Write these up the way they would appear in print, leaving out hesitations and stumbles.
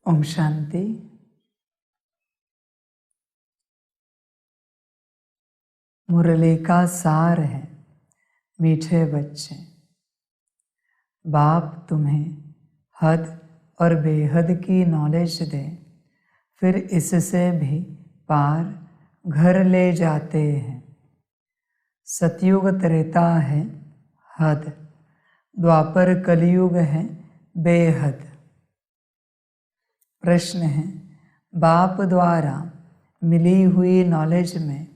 ओम शांति। मुरली का सार है, मीठे बच्चे। बाप तुम्हें हद और बेहद की नॉलेज दे, फिर इससे भी पार घर ले जाते हैं। सतयुग त्रेता है हद, द्वापर कलयुग है बेहद। प्रश्न है, बाप द्वारा मिली हुई नॉलेज में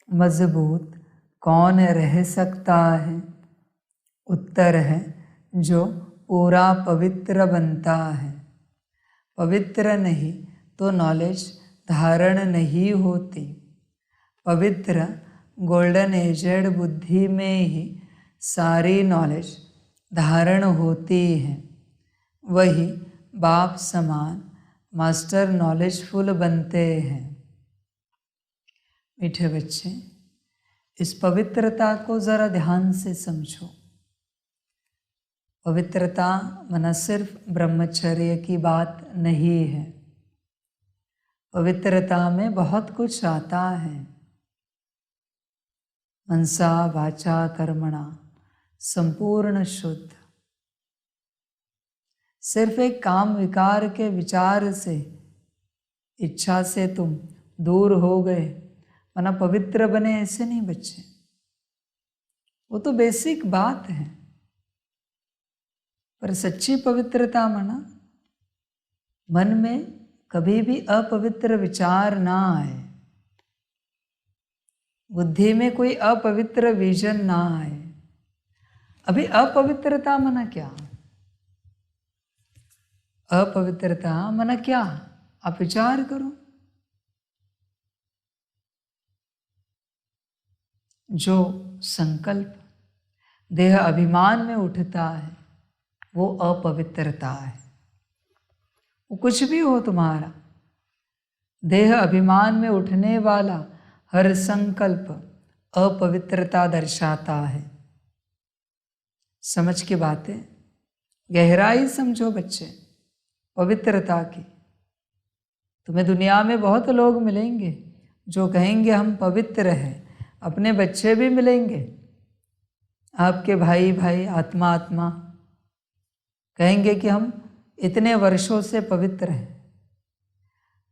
मजबूत कौन रह सकता है? उत्तर है, जो पूरा पवित्र बनता है। पवित्र नहीं तो नॉलेज धारण नहीं होती। पवित्र गोल्डन एजेड बुद्धि में ही सारी नॉलेज धारण होती है। वही बाप समान मास्टर नॉलेजफुल बनते हैं। मीठे बच्चे, इस पवित्रता को जरा ध्यान से समझो। पवित्रता मना सिर्फ ब्रह्मचर्य की बात नहीं है। पवित्रता में बहुत कुछ आता है। मनसा वाचा कर्मणा संपूर्ण शुद्ध। सिर्फ एक काम विकार के विचार से, इच्छा से तुम दूर हो गए, मना पवित्र बने, ऐसे नहीं बच्चे। वो तो बेसिक बात है। पर सच्ची पवित्रता मना मन में कभी भी अपवित्र विचार ना आए, बुद्धि में कोई अपवित्र विजन ना आए। अभी अपवित्रता मना क्या? अपवित्रता मना क्या? आप विचार करो। जो संकल्प देह अभिमान में उठता है वो अपवित्रता है। वो कुछ भी हो तुम्हारा, देह अभिमान में उठने वाला हर संकल्प अपवित्रता दर्शाता है। समझ की बातें गहराई समझो बच्चे, पवित्रता की। तुम्हें दुनिया में बहुत लोग मिलेंगे जो कहेंगे हम पवित्र हैं। अपने बच्चे भी मिलेंगे, आपके भाई भाई, आत्मा आत्मा, कहेंगे कि हम इतने वर्षों से पवित्र हैं।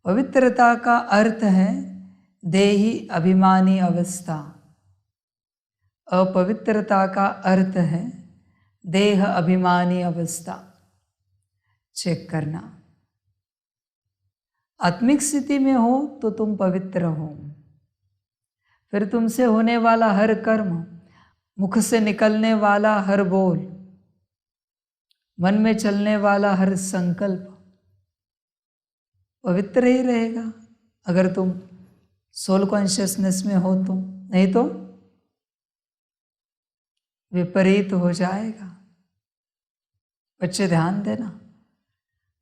पवित्रता का अर्थ है देही अभिमानी अवस्था। अपवित्रता का अर्थ है देह अभिमानी अवस्था। चेक करना। आत्मिक स्थिति में हो तो तुम पवित्र हो। फिर तुमसे होने वाला हर कर्म, मुख से निकलने वाला हर बोल, मन में चलने वाला हर संकल्प पवित्र ही रहेगा। अगर तुम सोल कॉन्शियसनेस में हो तो, नहीं तो विपरीत हो जाएगा। बच्चे ध्यान देना,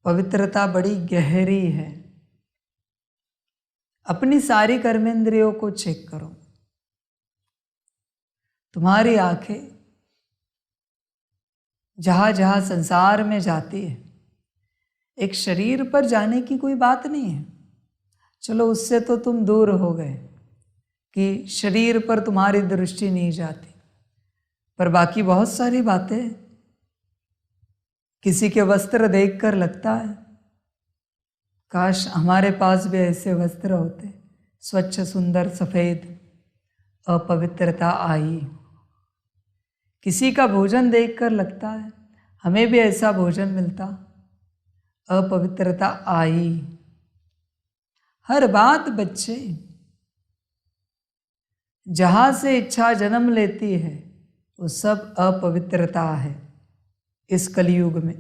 पवित्रता बड़ी गहरी है। अपनी सारी कर्मेंद्रियों को चेक करो। तुम्हारी आंखें जहां जहां संसार में जाती है, एक शरीर पर जाने की कोई बात नहीं है। चलो उससे तो तुम दूर हो गए कि शरीर पर तुम्हारी दृष्टि नहीं जाती, पर बाकी बहुत सारी बातें। किसी के वस्त्र देखकर लगता है काश हमारे पास भी ऐसे वस्त्र होते, स्वच्छ सुंदर सफेद। अपवित्रता आई। किसी का भोजन देखकर लगता है हमें भी ऐसा भोजन मिलता। अपवित्रता आई। हर बात बच्चे, जहां से इच्छा जन्म लेती है वो सब अपवित्रता है। इस कलयुग में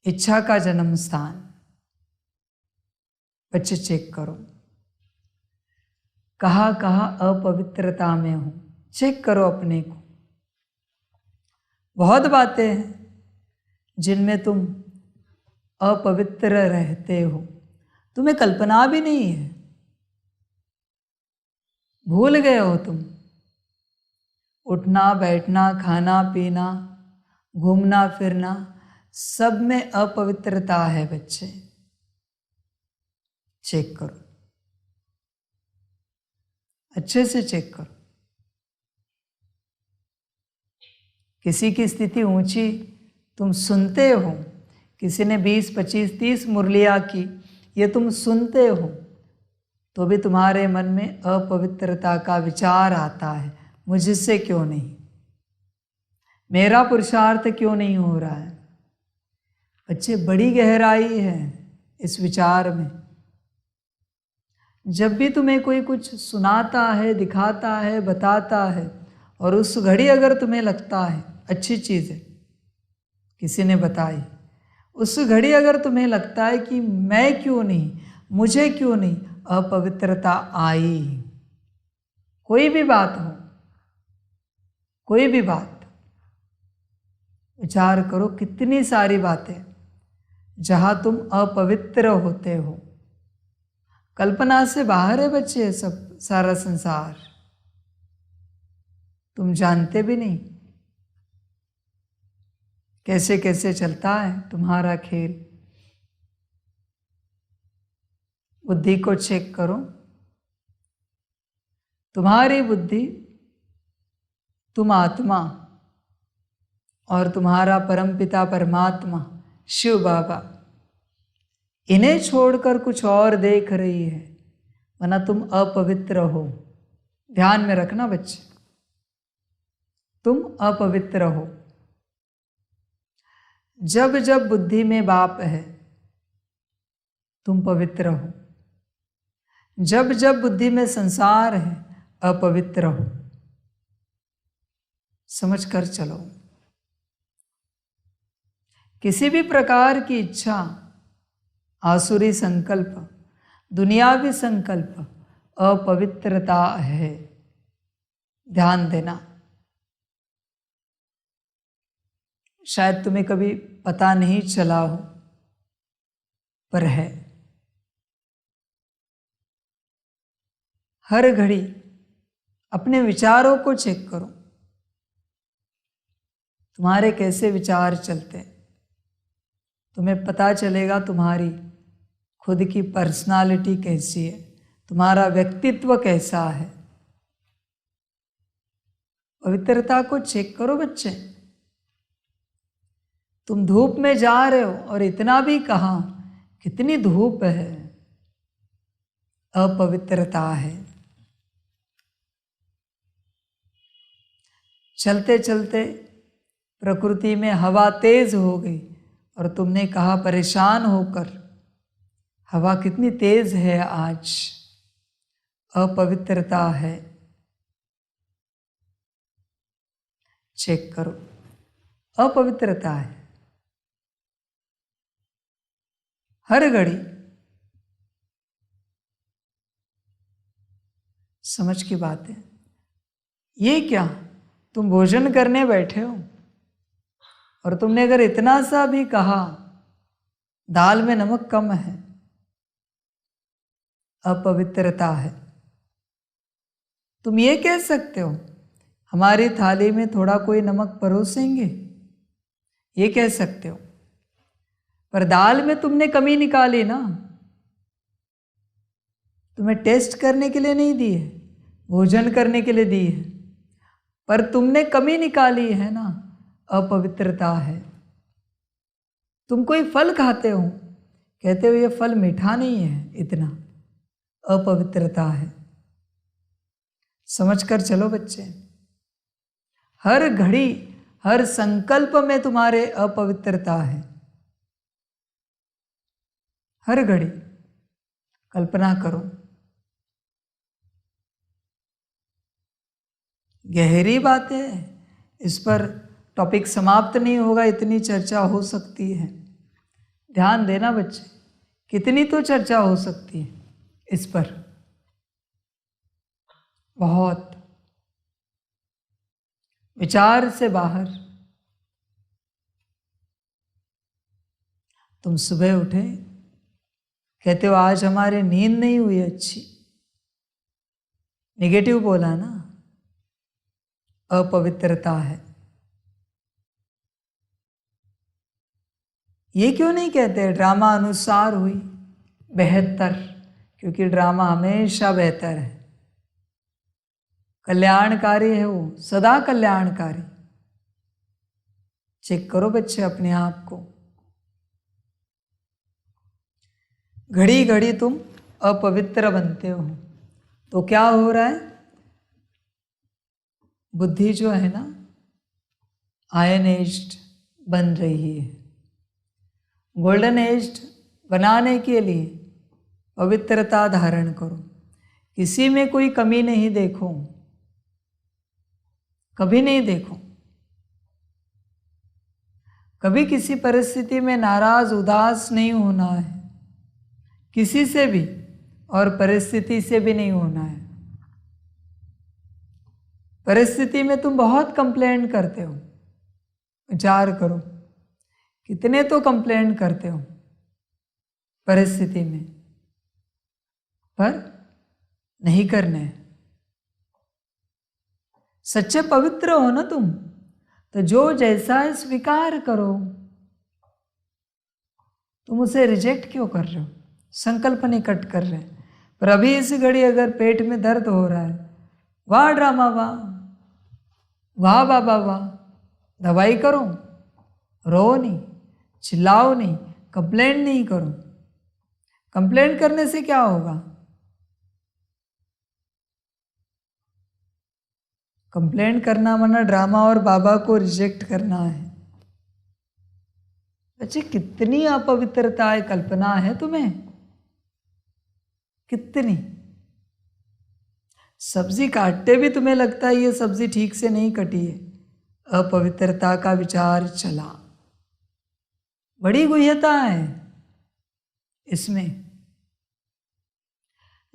इच्छा का जन्म स्थान। बच्चे चेक करो, कहाँ कहाँ अपवित्रता में हो। चेक करो अपने को। बहुत बातें हैं जिनमें तुम अपवित्र रहते हो, तुम्हें कल्पना भी नहीं है। भूल गए हो तुम। उठना बैठना, खाना पीना, घूमना फिरना, सब में अपवित्रता है बच्चे। चेक करो, अच्छे से चेक करो। किसी की स्थिति ऊंची तुम सुनते हो, किसी ने 20, 25, 30 मुरलियाँ की, ये तुम सुनते हो, तो भी तुम्हारे मन में अपवित्रता का विचार आता है, मुझसे क्यों नहीं, मेरा पुरुषार्थ क्यों नहीं हो रहा है। बच्चे, बड़ी गहराई है इस विचार में। जब भी तुम्हें कोई कुछ सुनाता है, दिखाता है, बताता है, और उस घड़ी अगर तुम्हें लगता है अच्छी चीज़ है, किसी ने बताई, उस घड़ी अगर तुम्हें लगता है कि मैं क्यों नहीं, मुझे क्यों नहीं, अपवित्रता आई। कोई भी बात हो, कोई भी बात, विचार करो कितनी सारी बातें जहां तुम अपवित्र होते हो। कल्पना से बाहर है बच्चे सब, सारा संसार, तुम जानते भी नहीं कैसे कैसे चलता है तुम्हारा खेल। बुद्धि को चेक करो, तुम्हारी बुद्धि, तुम आत्मा और तुम्हारा परमपिता परमात्मा शिव बाबा, इन्हें छोड़कर कुछ और देख रही है, वरना तुम अपवित्र हो। ध्यान में रखना बच्चे, तुम अपवित्र हो। जब जब बुद्धि में बाप है, तुम पवित्र हो। जब जब बुद्धि में संसार है, अपवित्र हो। समझ कर चलो। किसी भी प्रकार की इच्छा, आसुरी संकल्प, दुनियावी संकल्प, अपवित्रता है। ध्यान देना। शायद तुम्हें कभी पता नहीं चला हो, पर है। हर घड़ी अपने विचारों को चेक करो, तुम्हारे कैसे विचार चलते हैं। तुम्हें पता चलेगा तुम्हारी खुद की पर्सनालिटी कैसी है, तुम्हारा व्यक्तित्व कैसा है। पवित्रता को चेक करो बच्चे। तुम धूप में जा रहे हो और इतना भी कहा, कितनी धूप है, अपवित्रता है। चलते चलते प्रकृति में हवा तेज हो गई और तुमने कहा परेशान होकर, हवा कितनी तेज है आज, अपवित्रता है। चेक करो, अपवित्रता है। हर घड़ी समझ की बात है। ये क्या, तुम भोजन करने बैठे हो और तुमने अगर इतना सा भी कहा दाल में नमक कम है, अपवित्रता है। तुम ये कह सकते हो हमारी थाली में थोड़ा कोई नमक परोसेंगे, ये कह सकते हो, पर दाल में तुमने कमी निकाली ना। तुम्हें टेस्ट करने के लिए नहीं दी है, भोजन करने के लिए दी है, पर तुमने कमी निकाली है ना, अपवित्रता है। तुम कोई फल खाते हो, कहते हो ये फल मीठा नहीं है इतना, अपवित्रता है। समझ कर चलो बच्चे। हर घड़ी, हर संकल्प में तुम्हारे अपवित्रता है। हर घड़ी कल्पना करो। गहरी बात है, इस पर टॉपिक समाप्त नहीं होगा, इतनी चर्चा हो सकती है। ध्यान देना बच्चे, कितनी तो चर्चा हो सकती है इस पर, बहुत। विचार से बाहर। तुम सुबह उठे, कहते हो आज हमारी नींद नहीं हुई अच्छी, नेगेटिव बोला ना, अपवित्रता है। ये क्यों नहीं कहते ड्रामा अनुसार हुई बेहतर, क्योंकि ड्रामा हमेशा बेहतर है, कल्याणकारी है, वो सदा कल्याणकारी। चेक करो बच्चे अपने आप को। घड़ी घड़ी तुम अपवित्र बनते हो, तो क्या हो रहा है? बुद्धि जो है ना आयन एज्ड बन रही है। गोल्डन एज्ड बनाने के लिए पवित्रता धारण करो, किसी में कोई कमी नहीं देखो, कभी नहीं देखो। कभी किसी परिस्थिति में नाराज उदास नहीं होना है, किसी से भी और परिस्थिति से भी नहीं होना है। परिस्थिति में तुम बहुत कंप्लेंट करते हो, विचार करो कितने तो कंप्लेंट करते हो परिस्थिति में, पर नहीं करने। सच्चे पवित्र हो ना तुम, तो जो जैसा है स्वीकार करो। तुम उसे रिजेक्ट क्यों कर रहे हो, संकल्प नहीं कट कर रहे। पर अभी इस घड़ी अगर पेट में दर्द हो रहा है, वाह ड्रामा वाह, वाह बाबा वाह, दवाई करो, रो नहीं, चिल्लाओ नहीं, कंप्लेंट नहीं करो। कंप्लेंट करने से क्या होगा? कंप्लेंट करना माना ड्रामा और बाबा को रिजेक्ट करना है। बच्चे कितनी अपवित्रता है, कल्पना है तुम्हें? कितनी? सब्जी काटते भी तुम्हें लगता है ये सब्जी ठीक से नहीं कटी है, अपवित्रता का विचार चला। बड़ी गुह्यता है इसमें।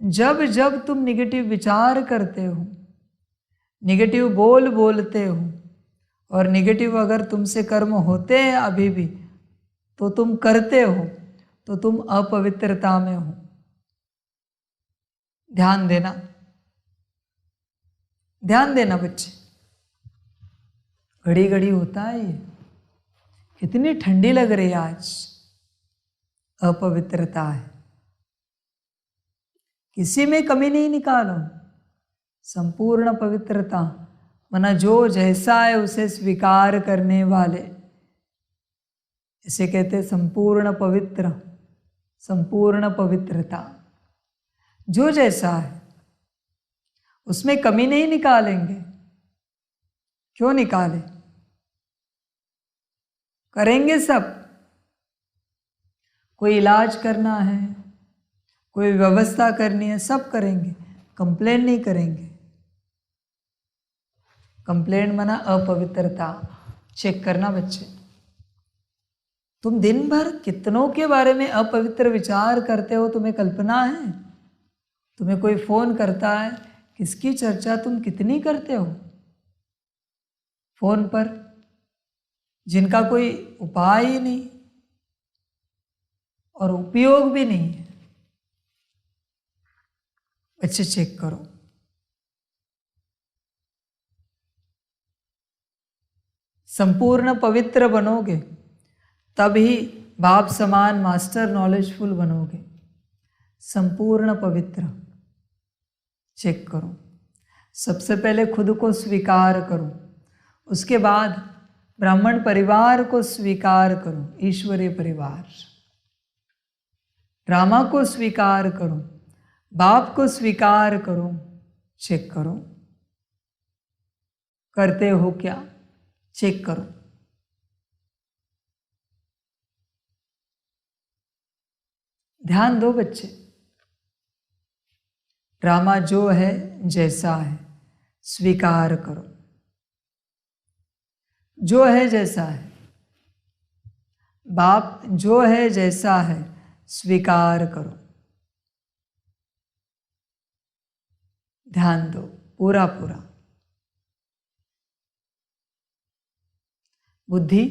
जब जब तुम निगेटिव विचार करते हो, निगेटिव बोलते हो, और निगेटिव अगर तुमसे कर्म होते हैं अभी भी तो तुम करते हो, तो तुम अपवित्रता में हो। ध्यान देना, ध्यान देना बच्चे। घड़ी घड़ी होता है ये। कितनी ठंडी लग रही है आज, अपवित्रता है। किसी में कमी नहीं निकालो, संपूर्ण पवित्रता माना जो जैसा है उसे स्वीकार करने वाले, इसे कहते संपूर्ण पवित्र, संपूर्ण पवित्रता। जो जैसा है उसमें कमी नहीं निकालेंगे। क्यों निकाले? करेंगे सब। कोई इलाज करना है, कोई व्यवस्था करनी है, सब करेंगे, कंप्लेन नहीं करेंगे। कंप्लेंट माना अपवित्रता। चेक करना बच्चे, तुम दिन भर कितनों के बारे में अपवित्र विचार करते हो, तुम्हें कल्पना है? तुम्हें कोई फोन करता है, किसकी चर्चा तुम कितनी करते हो फोन पर, जिनका कोई उपाय ही नहीं और उपयोग भी नहीं है। बच्चे चेक करो। संपूर्ण पवित्र बनोगे तभी बाप समान मास्टर नॉलेजफुल बनोगे। संपूर्ण पवित्र। चेक करो। सबसे पहले खुद को स्वीकार करो, उसके बाद ब्राह्मण परिवार को स्वीकार करो, ईश्वरीय परिवार। ड्रामा को स्वीकार करो, बाप को स्वीकार करो। चेक करो करते हो क्या, चेक करो। ध्यान दो बच्चे। ड्रामा जो है जैसा है स्वीकार करो, जो है जैसा है। बाप जो है जैसा है स्वीकार करो। ध्यान दो पूरा पूरा। बुद्धि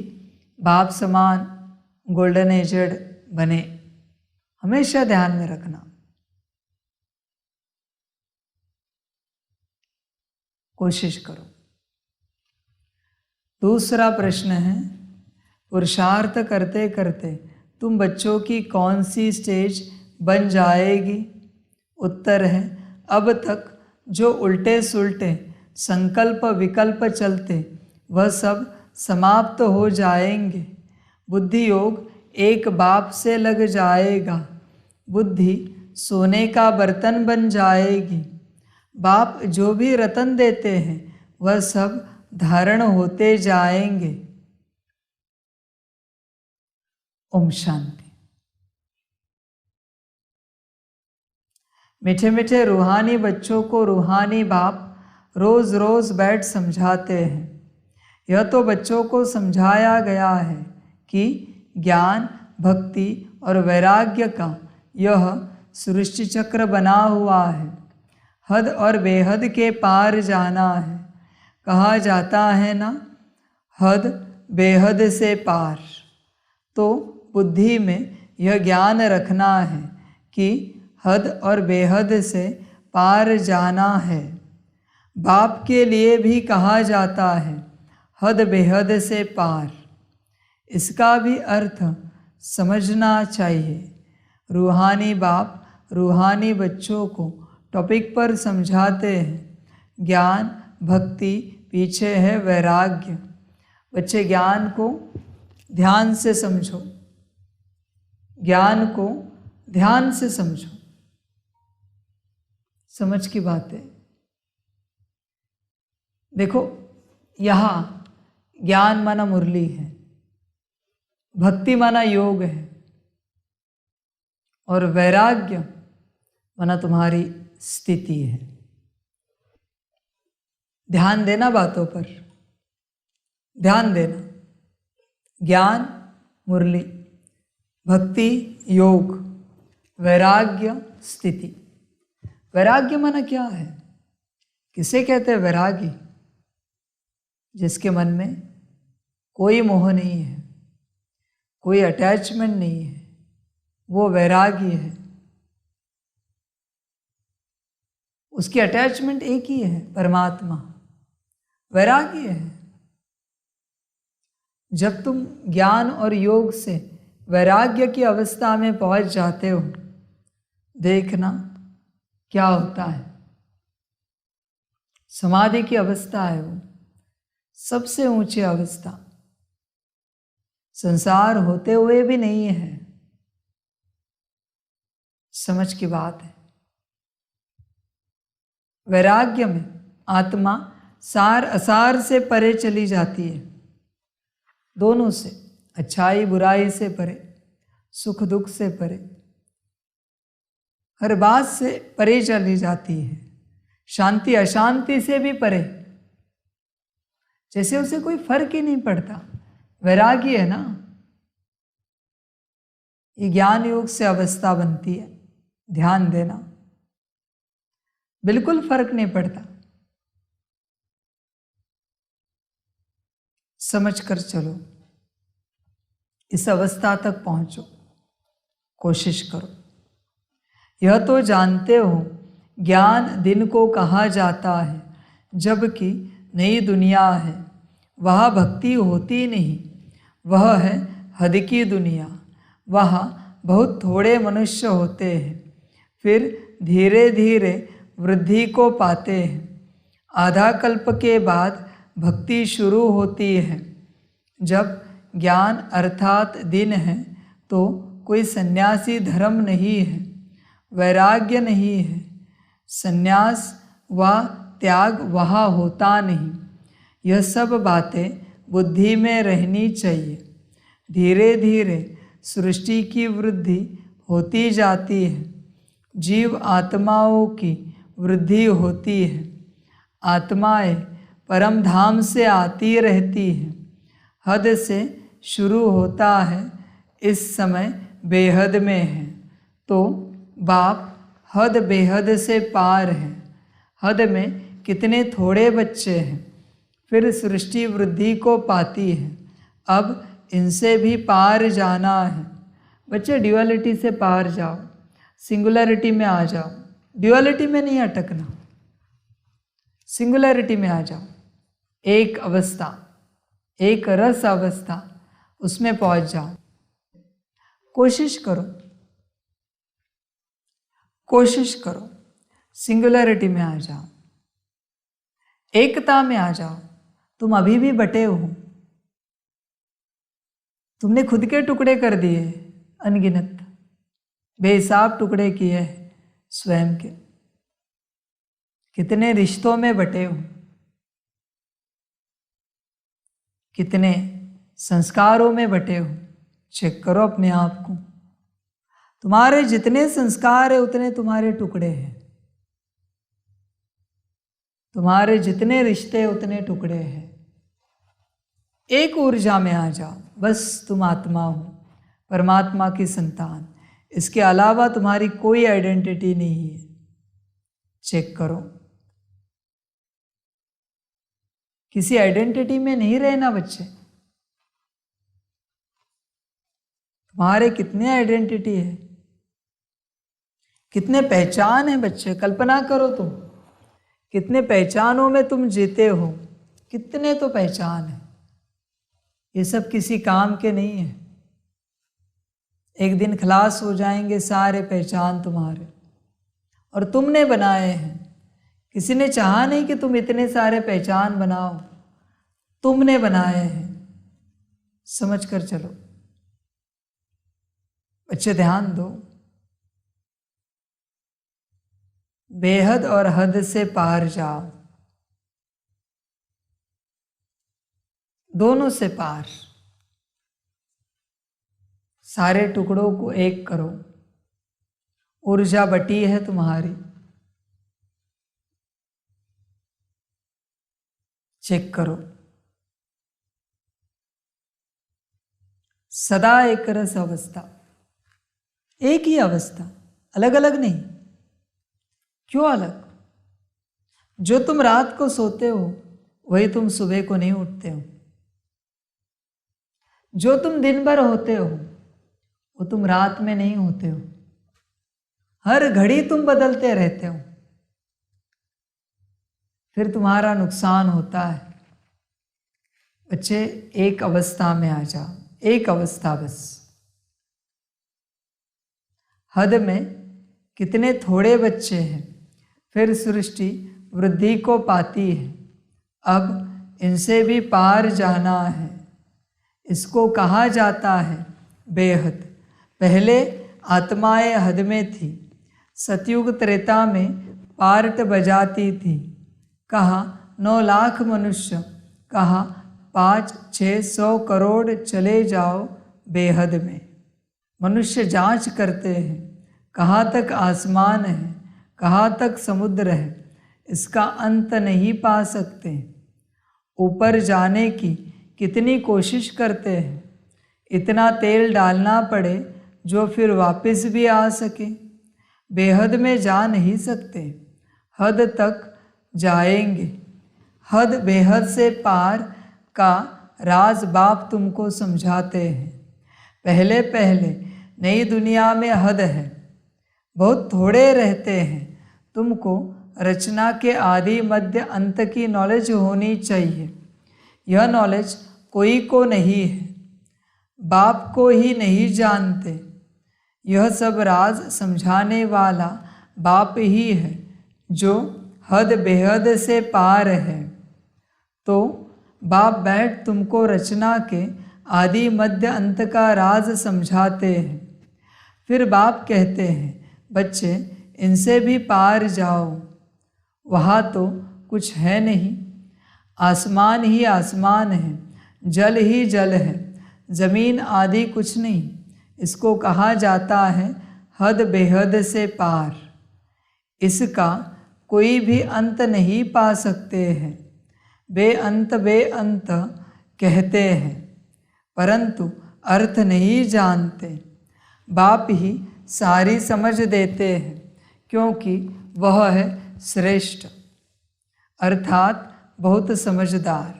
बाप समान गोल्डन एजड बने, हमेशा ध्यान में रखना। कोशिश करो। दूसरा प्रश्न है, पुरुषार्थ करते करते तुम बच्चों की कौन सी स्टेज बन जाएगी? उत्तर है, अब तक जो उल्टे सुलटे संकल्प विकल्प चलते वह सब समाप्त हो जाएंगे। बुद्धि योग एक बाप से लग जाएगा। बुद्धि सोने का बर्तन बन जाएगी। बाप जो भी रतन देते हैं वह सब धारण होते जाएंगे। ओम शांति। मीठे मीठे रूहानी बच्चों को रूहानी बाप रोज़ रोज़ बैठ समझाते हैं। यह तो बच्चों को समझाया गया है कि ज्ञान, भक्ति और वैराग्य का यह सृष्टि चक्र बना हुआ है। हद और बेहद के पार जाना है। कहा जाता है ना, हद बेहद से पार। तो बुद्धि में यह ज्ञान रखना है कि हद और बेहद से पार जाना है। बाप के लिए भी कहा जाता है हद बेहद से पार। इसका भी अर्थ समझना चाहिए। रूहानी बाप रूहानी बच्चों को टॉपिक पर समझाते हैं। ज्ञान, भक्ति, पीछे है वैराग्य। बच्चे ज्ञान को ध्यान से समझो, ज्ञान को ध्यान से समझो। समझ की बात है। देखो, यहाँ ज्ञान माना मुरली है, भक्ति माना योग है, और वैराग्य माना तुम्हारी स्थिति है। ध्यान देना बातों पर, ध्यान देना। ज्ञान मुरली, भक्ति योग, वैराग्य स्थिति। वैराग्य माना क्या है? किसे कहते हैं वैरागी? जिसके मन में कोई मोह नहीं है, कोई अटैचमेंट नहीं है, वो वैरागी है। उसकी अटैचमेंट एक ही है, परमात्मा। वैरागी है। जब तुम ज्ञान और योग से वैराग्य की अवस्था में पहुंच जाते हो, देखना क्या होता है। समाधि की अवस्था है वो, सबसे ऊंची अवस्था। संसार होते हुए भी नहीं है। समझ की बात है। वैराग्य में आत्मा सार असार से परे चली जाती है, दोनों से, अच्छाई बुराई से परे, सुख दुख से परे, हर बात से परे चली जाती है, शांति अशांति से भी परे, जैसे उसे कोई फर्क ही नहीं पड़ता। वैरागी है ना। ये ज्ञान योग से अवस्था बनती है। ध्यान देना, बिल्कुल फर्क नहीं पड़ता। समझ कर चलो, इस अवस्था तक पहुंचो, कोशिश करो। यह तो जानते हो ज्ञान दिन को कहा जाता है, जबकि नई दुनिया है, वहाँ भक्ति होती नहीं। वह है हद की दुनिया। वहाँ बहुत थोड़े मनुष्य होते हैं, फिर धीरे धीरे वृद्धि को पाते हैं। आधा कल्प के बाद भक्ति शुरू होती है। जब ज्ञान अर्थात दिन है तो कोई सन्यासी धर्म नहीं है, वैराग्य नहीं है। सन्यास व त्याग वहाँ होता नहीं। यह सब बातें बुद्धि में रहनी चाहिए। धीरे धीरे सृष्टि की वृद्धि होती जाती है। जीव आत्माओं की वृद्धि होती है। आत्माएं परम धाम से आती रहती हैं। हद से शुरू होता है, इस समय बेहद में है। तो बाप हद बेहद से पार है। हद में कितने थोड़े बच्चे हैं, फिर सृष्टि वृद्धि को पाती है। अब इनसे भी पार जाना है। बच्चे ड्यूअलिटी से पार जाओ, सिंगुलरिटी में आ जाओ। ड्यूअलिटी में नहीं अटकना, सिंगुलरिटी में आ जाओ। एक अवस्था, एक रस अवस्था, उसमें पहुंच जाओ। कोशिश करो, कोशिश करो, सिंगुलरिटी में आ जाओ, एकता में आ जाओ। तुम अभी भी बटे हो, तुमने खुद के टुकड़े कर दिए, अनगिनत बेहिसाब टुकड़े किए स्वयं के। कितने रिश्तों में बटे हो, कितने संस्कारों में बटे हो। चेक करो अपने आप को। तुम्हारे जितने संस्कार है उतने तुम्हारे टुकड़े हैं, तुम्हारे जितने रिश्ते उतने टुकड़े हैं। एक ऊर्जा में आ जाओ। बस तुम आत्मा हो, परमात्मा की संतान। इसके अलावा तुम्हारी कोई आइडेंटिटी नहीं है। चेक करो, किसी आइडेंटिटी में नहीं रहना बच्चे। तुम्हारे कितने आइडेंटिटी है, कितने पहचान है बच्चे। कल्पना करो तुम कितने पहचानों में तुम जीते हो। कितने तो पहचान है, ये सब किसी काम के नहीं है। एक दिन खलास हो जाएंगे सारे पहचान तुम्हारे, और तुमने बनाए हैं। किसी ने चाहा नहीं कि तुम इतने सारे पहचान बनाओ, तुमने बनाए हैं। समझ कर चलो बच्चे, ध्यान दो। बेहद और हद से पार जाओ, दोनों से पार। सारे टुकड़ों को एक करो। ऊर्जा बटी है तुम्हारी। चेक करो, सदा एक रस अवस्था, एक ही अवस्था, अलग अलग नहीं। क्यों अलग? जो तुम रात को सोते हो वही तुम सुबह को नहीं उठते हो। जो तुम दिन भर होते हो वो तुम रात में नहीं होते हो। हर घड़ी तुम बदलते रहते हो, फिर तुम्हारा नुकसान होता है। बच्चे एक अवस्था में आ जाओ, एक अवस्था बस। हद में कितने थोड़े बच्चे हैं, फिर सृष्टि वृद्धि को पाती है। अब इनसे भी पार जाना है। इसको कहा जाता है बेहद। पहले आत्माएं हद में थी, सतयुग त्रेता में पार्ट बजाती थी। कहा 9 लाख मनुष्य, कहा 500-600 करोड़, चले जाओ बेहद में। मनुष्य जांच करते हैं, कहाँ तक आसमान है, कहाँ तक समुद्र है, इसका अंत नहीं पा सकते। ऊपर जाने की कितनी कोशिश करते हैं, इतना तेल डालना पड़े जो फिर वापस भी आ सके। बेहद में जा नहीं सकते, हद तक जाएंगे। हद बेहद से पार का राज बाप तुमको समझाते हैं। पहले पहले नई दुनिया में हद है, बहुत थोड़े रहते हैं। तुमको रचना के आदि मध्य अंत की नॉलेज होनी चाहिए। यह नॉलेज कोई को नहीं है, बाप को ही नहीं जानते। यह सब राज समझाने वाला बाप ही है, जो हद बेहद से पार है। तो बाप बैठ तुमको रचना के आदि मध्य अंत का राज समझाते हैं। फिर बाप कहते हैं, बच्चे इनसे भी पार जाओ। वहाँ तो कुछ है नहीं, आसमान ही आसमान है, जल ही जल है, जमीन आदि कुछ नहीं। इसको कहा जाता है हद बेहद से पार। इसका कोई भी अंत नहीं पा सकते हैं। बेअंत बेअंत कहते हैं, परंतु अर्थ नहीं जानते। बाप ही सारी समझ देते हैं, क्योंकि वह है श्रेष्ठ, अर्थात बहुत समझदार।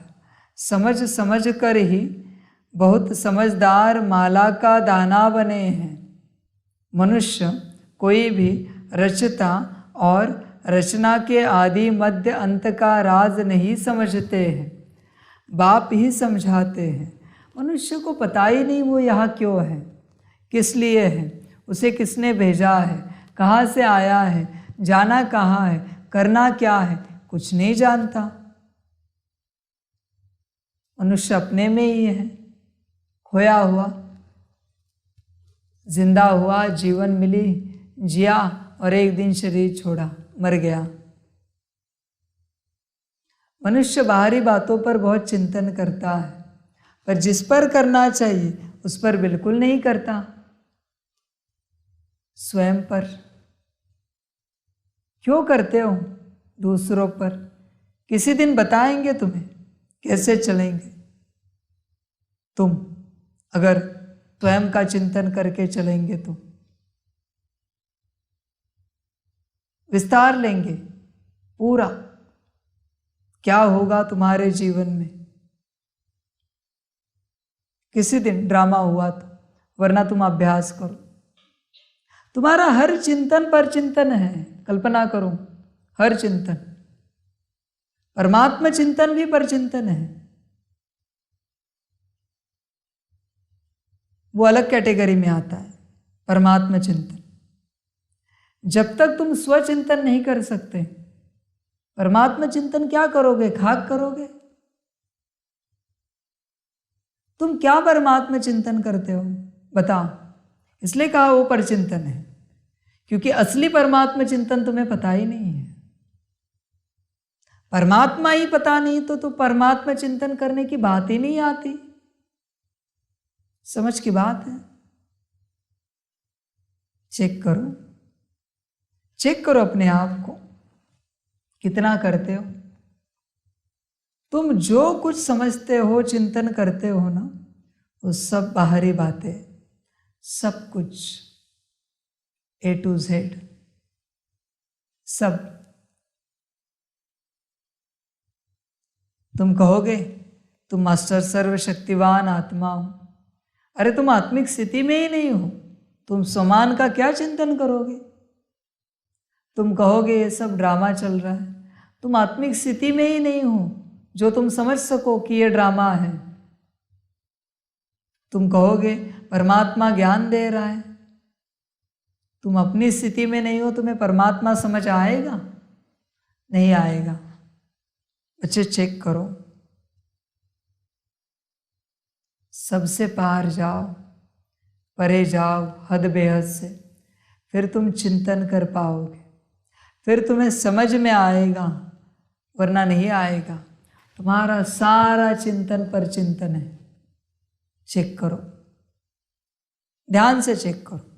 समझ समझ कर ही बहुत समझदार माला का दाना बने हैं। मनुष्य कोई भी रचता और रचना के आदि मध्य अंत का राज नहीं समझते हैं, बाप ही समझाते हैं। मनुष्य को पता ही नहीं वो यहाँ क्यों है, किस लिए है, उसे किसने भेजा है, कहाँ से आया है, जाना कहाँ है, करना क्या है, कुछ नहीं जानता। मनुष्य अपने में ही है, खोया हुआ। जिंदा हुआ, जीवन मिली, जिया और एक दिन शरीर छोड़ा, मर गया। मनुष्य बाहरी बातों पर बहुत चिंतन करता है, पर जिस पर करना चाहिए उस पर बिल्कुल नहीं करता, स्वयं पर। क्यों करते हो? दूसरों पर। किसी दिन बताएंगे तुम्हें कैसे चलेंगे तुम, अगर स्वयं का चिंतन करके चलेंगे तो। विस्तार लेंगे पूरा, क्या होगा तुम्हारे जीवन में। किसी दिन ड्रामा हुआ तो, वरना तुम अभ्यास करो। तुम्हारा हर चिंतन पर चिंतन है, कल्पना करो, हर चिंतन। परमात्मा चिंतन भी पर चिंतन है, वो अलग कैटेगरी में आता है, परमात्मा चिंतन। जब तक तुम स्वचिंतन नहीं कर सकते, परमात्मा चिंतन क्या करोगे? खाक करोगे। तुम क्या परमात्मा चिंतन करते हो बताओ? इसलिए कहा वो पर चिंतन है, क्योंकि असली परमात्मा चिंतन तुम्हें पता ही नहीं है। परमात्मा ही पता नहीं तो परमात्मा चिंतन करने की बात ही नहीं आती। समझ की बात है। चेक करो, चेक करो अपने आप को, कितना करते हो तुम। जो कुछ समझते हो, चिंतन करते हो ना, वो सब बाहरी बातें, सब कुछ A to Z, सब। तुम कहोगे तुम मास्टर सर्वशक्तिवान आत्मा हो। अरे तुम आत्मिक स्थिति में ही नहीं हो, तुम समान का क्या चिंतन करोगे? तुम कहोगे ये सब ड्रामा चल रहा है। तुम आत्मिक स्थिति में ही नहीं हो जो तुम समझ सको कि ये ड्रामा है। तुम कहोगे परमात्मा ज्ञान दे रहा है। तुम अपनी स्थिति में नहीं हो, तुम्हें परमात्मा समझ आएगा? नहीं आएगा। बच्चे चेक करो, सबसे पार जाओ, परे जाओ, हद बेहद से, फिर तुम चिंतन कर पाओगे, फिर तुम्हें समझ में आएगा, वरना नहीं आएगा। तुम्हारा सारा चिंतन पर चिंतन है। चेक करो, ध्यान से चेक करो।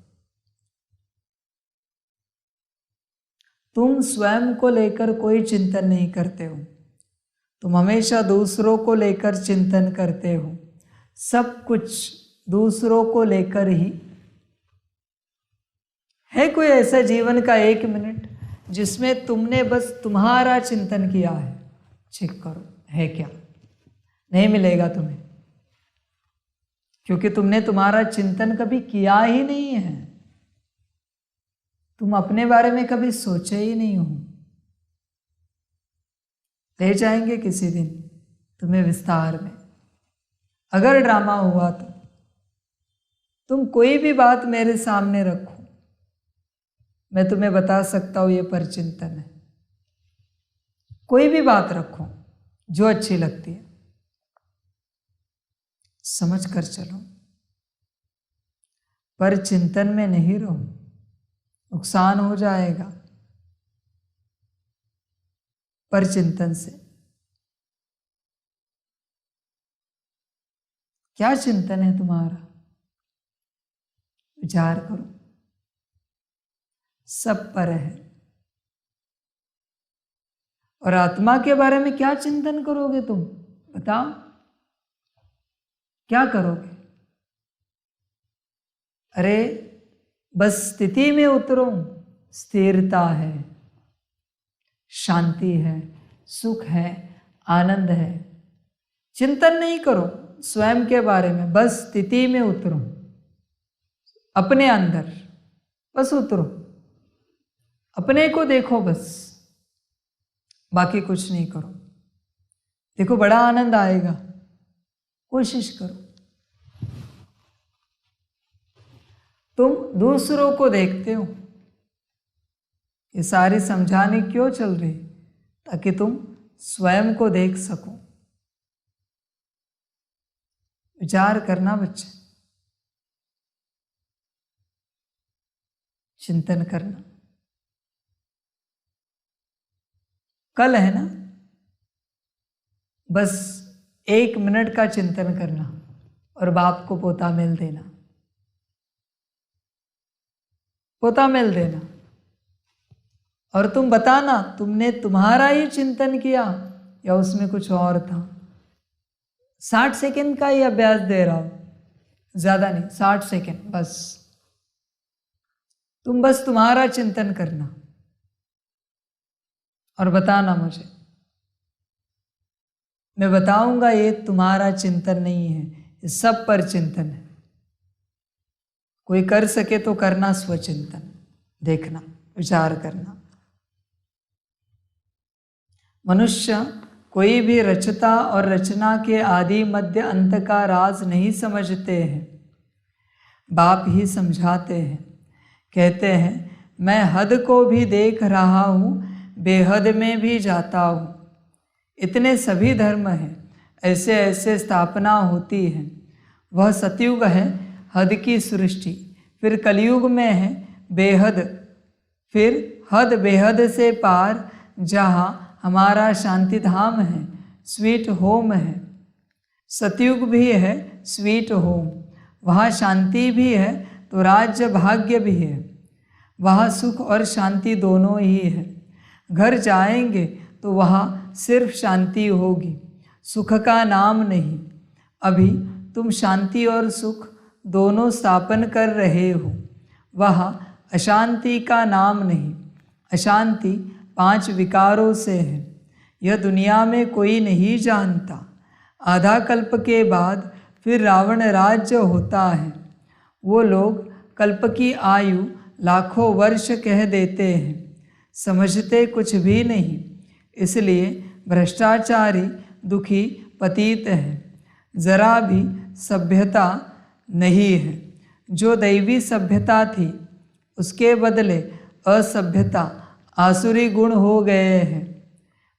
तुम स्वयं को लेकर कोई चिंतन नहीं करते हो, तुम हमेशा दूसरों को लेकर चिंतन करते हो। सब कुछ दूसरों को लेकर ही है। कोई ऐसा जीवन का 1 मिनट जिसमें तुमने बस तुम्हारा चिंतन किया है? चेक करो, है क्या? नहीं मिलेगा तुम्हें, क्योंकि तुमने तुम्हारा चिंतन कभी किया ही नहीं है। तुम अपने बारे में कभी सोचे ही नहीं हो। ले जाएंगे किसी दिन तुम्हें विस्तार में। अगर ड्रामा हुआ तो तुम कोई भी बात मेरे सामने रखो, मैं तुम्हें बता सकता हूं ये परचिंतन है। कोई भी बात रखो जो अच्छी लगती है, समझ कर चलो। पर चिंतन में नहीं रहो, नुकसान हो जाएगा। पर चिंतन से क्या चिंतन है तुम्हारा? विचार करो। सब पर है। और आत्मा के बारे में क्या चिंतन करोगे तुम? बताओ, क्या करोगे? अरे बस स्थिति में उतरो। स्थिरता है, शांति है, सुख है, आनंद है। चिंतन नहीं करो स्वयं के बारे में, बस स्थिति में उतरो, अपने अंदर बस उतरो, अपने को देखो बस, बाकी कुछ नहीं करो। देखो बड़ा आनंद आएगा, कोशिश करो। तुम दूसरों को देखते हो। ये सारी समझाने क्यों चल रही? ताकि तुम स्वयं को देख सको। विचार करना बच्चे, चिंतन करना। कल है ना, बस 1 मिनट का चिंतन करना और बाप को पोता मेल देना, पोता मेल देना, और तुम बताना तुमने तुम्हारा ही चिंतन किया या उसमें कुछ और था। 60 सेकंड का ही अभ्यास दे रहा हूं, ज्यादा नहीं, 60 सेकंड बस। तुम बस तुम्हारा चिंतन करना और बताना मुझे। मैं बताऊंगा ये तुम्हारा चिंतन नहीं है, ये सब पर चिंतन है। कोई कर सके तो करना स्वचिंतन, देखना, विचार करना। मनुष्य कोई भी रचता और रचना के आदि मध्य अंत का राज नहीं समझते हैं। बाप ही समझाते हैं। कहते हैं मैं हद को भी देख रहा हूँ, बेहद में भी जाता हूँ। इतने सभी धर्म हैं, ऐसे ऐसे स्थापना होती है। वह सतयुग है हद की सृष्टि, फिर कलयुग में है बेहद, फिर हद बेहद से पार, जहाँ हमारा शांति धाम है, स्वीट होम है। सतयुग भी है स्वीट होम, वहाँ शांति भी है तो राज्य भाग्य भी है। वहाँ सुख और शांति दोनों ही है। घर जाएंगे तो वहाँ सिर्फ शांति होगी, सुख का नाम नहीं। अभी तुम शांति और सुख दोनों स्थापन कर रहे हो, वहाँ अशांति का नाम नहीं। अशांति 5 विकारों से है, यह दुनिया में कोई नहीं जानता। आधा कल्प के बाद फिर रावण राज्य होता है। वो लोग कल्प की आयु लाखों वर्ष कह देते हैं, समझते कुछ भी नहीं। इसलिए भ्रष्टाचारी दुखी पतित है, जरा भी सभ्यता नहीं है। जो दैवी सभ्यता थी उसके बदले असभ्यता आसुरी गुण हो गए हैं।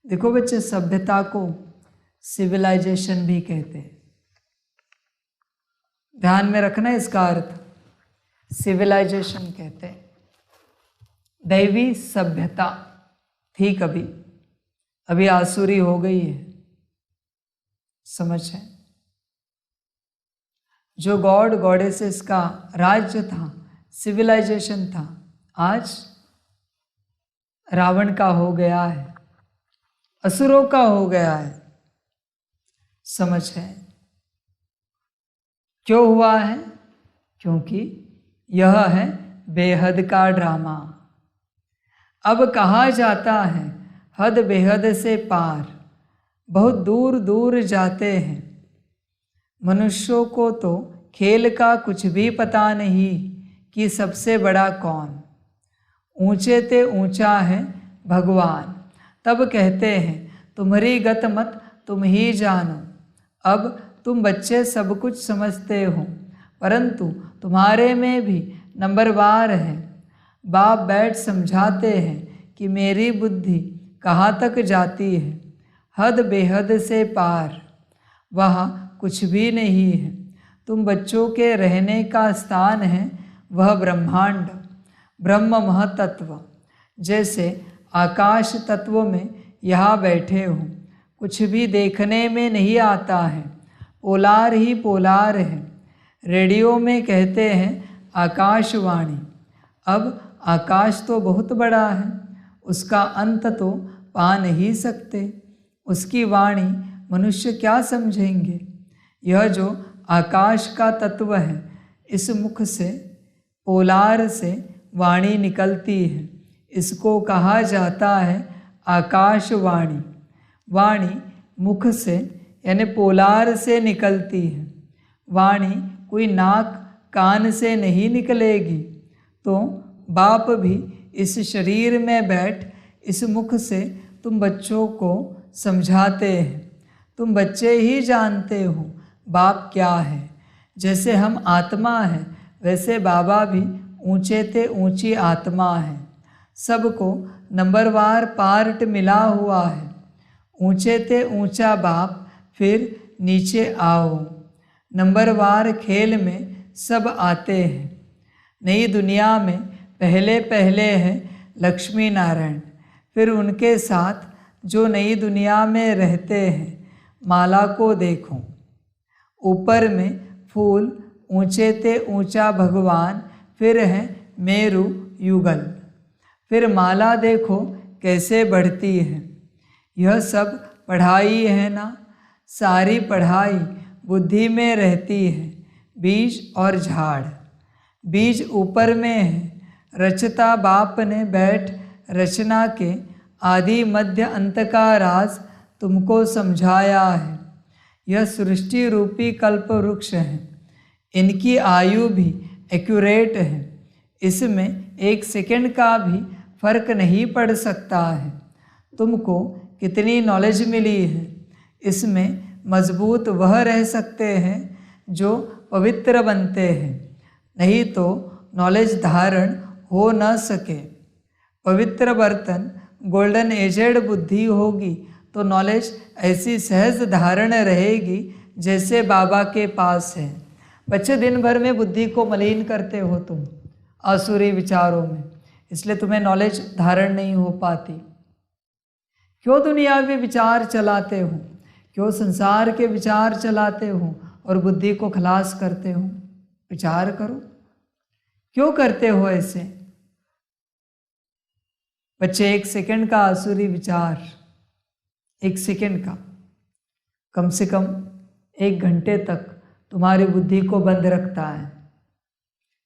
देखो बच्चे, सभ्यता को सिविलाइजेशन भी कहते हैं। ध्यान में रखना इसका अर्थ, सिविलाइजेशन कहते हैं। दैवी सभ्यता थी कभी, अभी आसुरी हो गई है। समझ है? जो गॉड गॉडेसेस का राज्य था, सिविलाइजेशन था, आज रावण का हो गया है, असुरों का हो गया है। समझ है? क्यों हुआ है? क्योंकि यह है बेहद का ड्रामा। अब कहा जाता है हद बेहद से पार, बहुत दूर दूर जाते हैं। मनुष्यों को तो खेल का कुछ भी पता नहीं कि सबसे बड़ा कौन। ऊंचे ते ऊंचा है भगवान, तब कहते हैं तुम्हारी गत मत तुम ही जानो। अब तुम बच्चे सब कुछ समझते हो, परंतु तुम्हारे में भी नंबरवार है। बाप बैठ समझाते हैं कि मेरी बुद्धि कहाँ तक जाती है। हद बेहद से पार, वहाँ कुछ भी नहीं है। तुम बच्चों के रहने का स्थान है वह ब्रह्मांड, ब्रह्म महतत्व। जैसे आकाश तत्व में यहाँ बैठे हो, कुछ भी देखने में नहीं आता है, पोलार ही पोलार है। रेडियो में कहते हैं आकाशवाणी। अब आकाश तो बहुत बड़ा है, उसका अंत तो पा नहीं सकते। उसकी वाणी मनुष्य क्या समझेंगे। यह जो आकाश का तत्व है, इस मुख से, पोलार से वाणी निकलती है, इसको कहा जाता है आकाशवाणी। वाणी मुख से यानी पोलार से निकलती है। वाणी कोई नाक कान से नहीं निकलेगी। तो बाप भी इस शरीर में बैठ इस मुख से तुम बच्चों को समझाते हैं। तुम बच्चे ही जानते हो बाप क्या है। जैसे हम आत्मा है, वैसे बाबा भी ऊंचे ते ऊंची आत्मा है। सबको नंबरवार पार्ट मिला हुआ है। ऊंचे ते ऊंचा बाप, फिर नीचे आओ। नंबरवार खेल में सब आते हैं। नई दुनिया में पहले पहले है लक्ष्मी नारायण, फिर उनके साथ जो नई दुनिया में रहते हैं माला को देखो। ऊपर में फूल, ऊंचे ते ऊंचा भगवान, फिर है मेरु युगल। फिर माला देखो कैसे बढ़ती है। यह सब पढ़ाई है ना। सारी पढ़ाई बुद्धि में रहती है। बीज और झाड़। बीज ऊपर में है। रचता बाप ने बैठ रचना के आदि मध्य अंत का राज तुमको समझाया है। यह सृष्टि रूपी कल्प वृक्ष है। इनकी आयु भी एक्यूरेट है। इसमें 1 सेकंड का भी फर्क नहीं पड़ सकता है। तुमको कितनी नॉलेज मिली है। इसमें मजबूत वह रह सकते हैं जो पवित्र बनते हैं, नहीं तो नॉलेज धारण हो न सके। पवित्र बर्तन गोल्डन एजेड बुद्धि होगी तो नॉलेज ऐसी सहज धारण रहेगी जैसे बाबा के पास है। बच्चे दिन भर में बुद्धि को मलिन करते हो तुम आसुरी विचारों में, इसलिए तुम्हें नॉलेज धारण नहीं हो पाती। क्यों दुनियावी विचार चलाते हो, क्यों संसार के विचार चलाते हो और बुद्धि को खलास करते हो? विचार करो, क्यों करते हो ऐसे? बच्चे 1 सेकंड का आसुरी विचार, 1 सेकंड का कम से कम 1 घंटे तक तुम्हारी बुद्धि को बंद रखता है।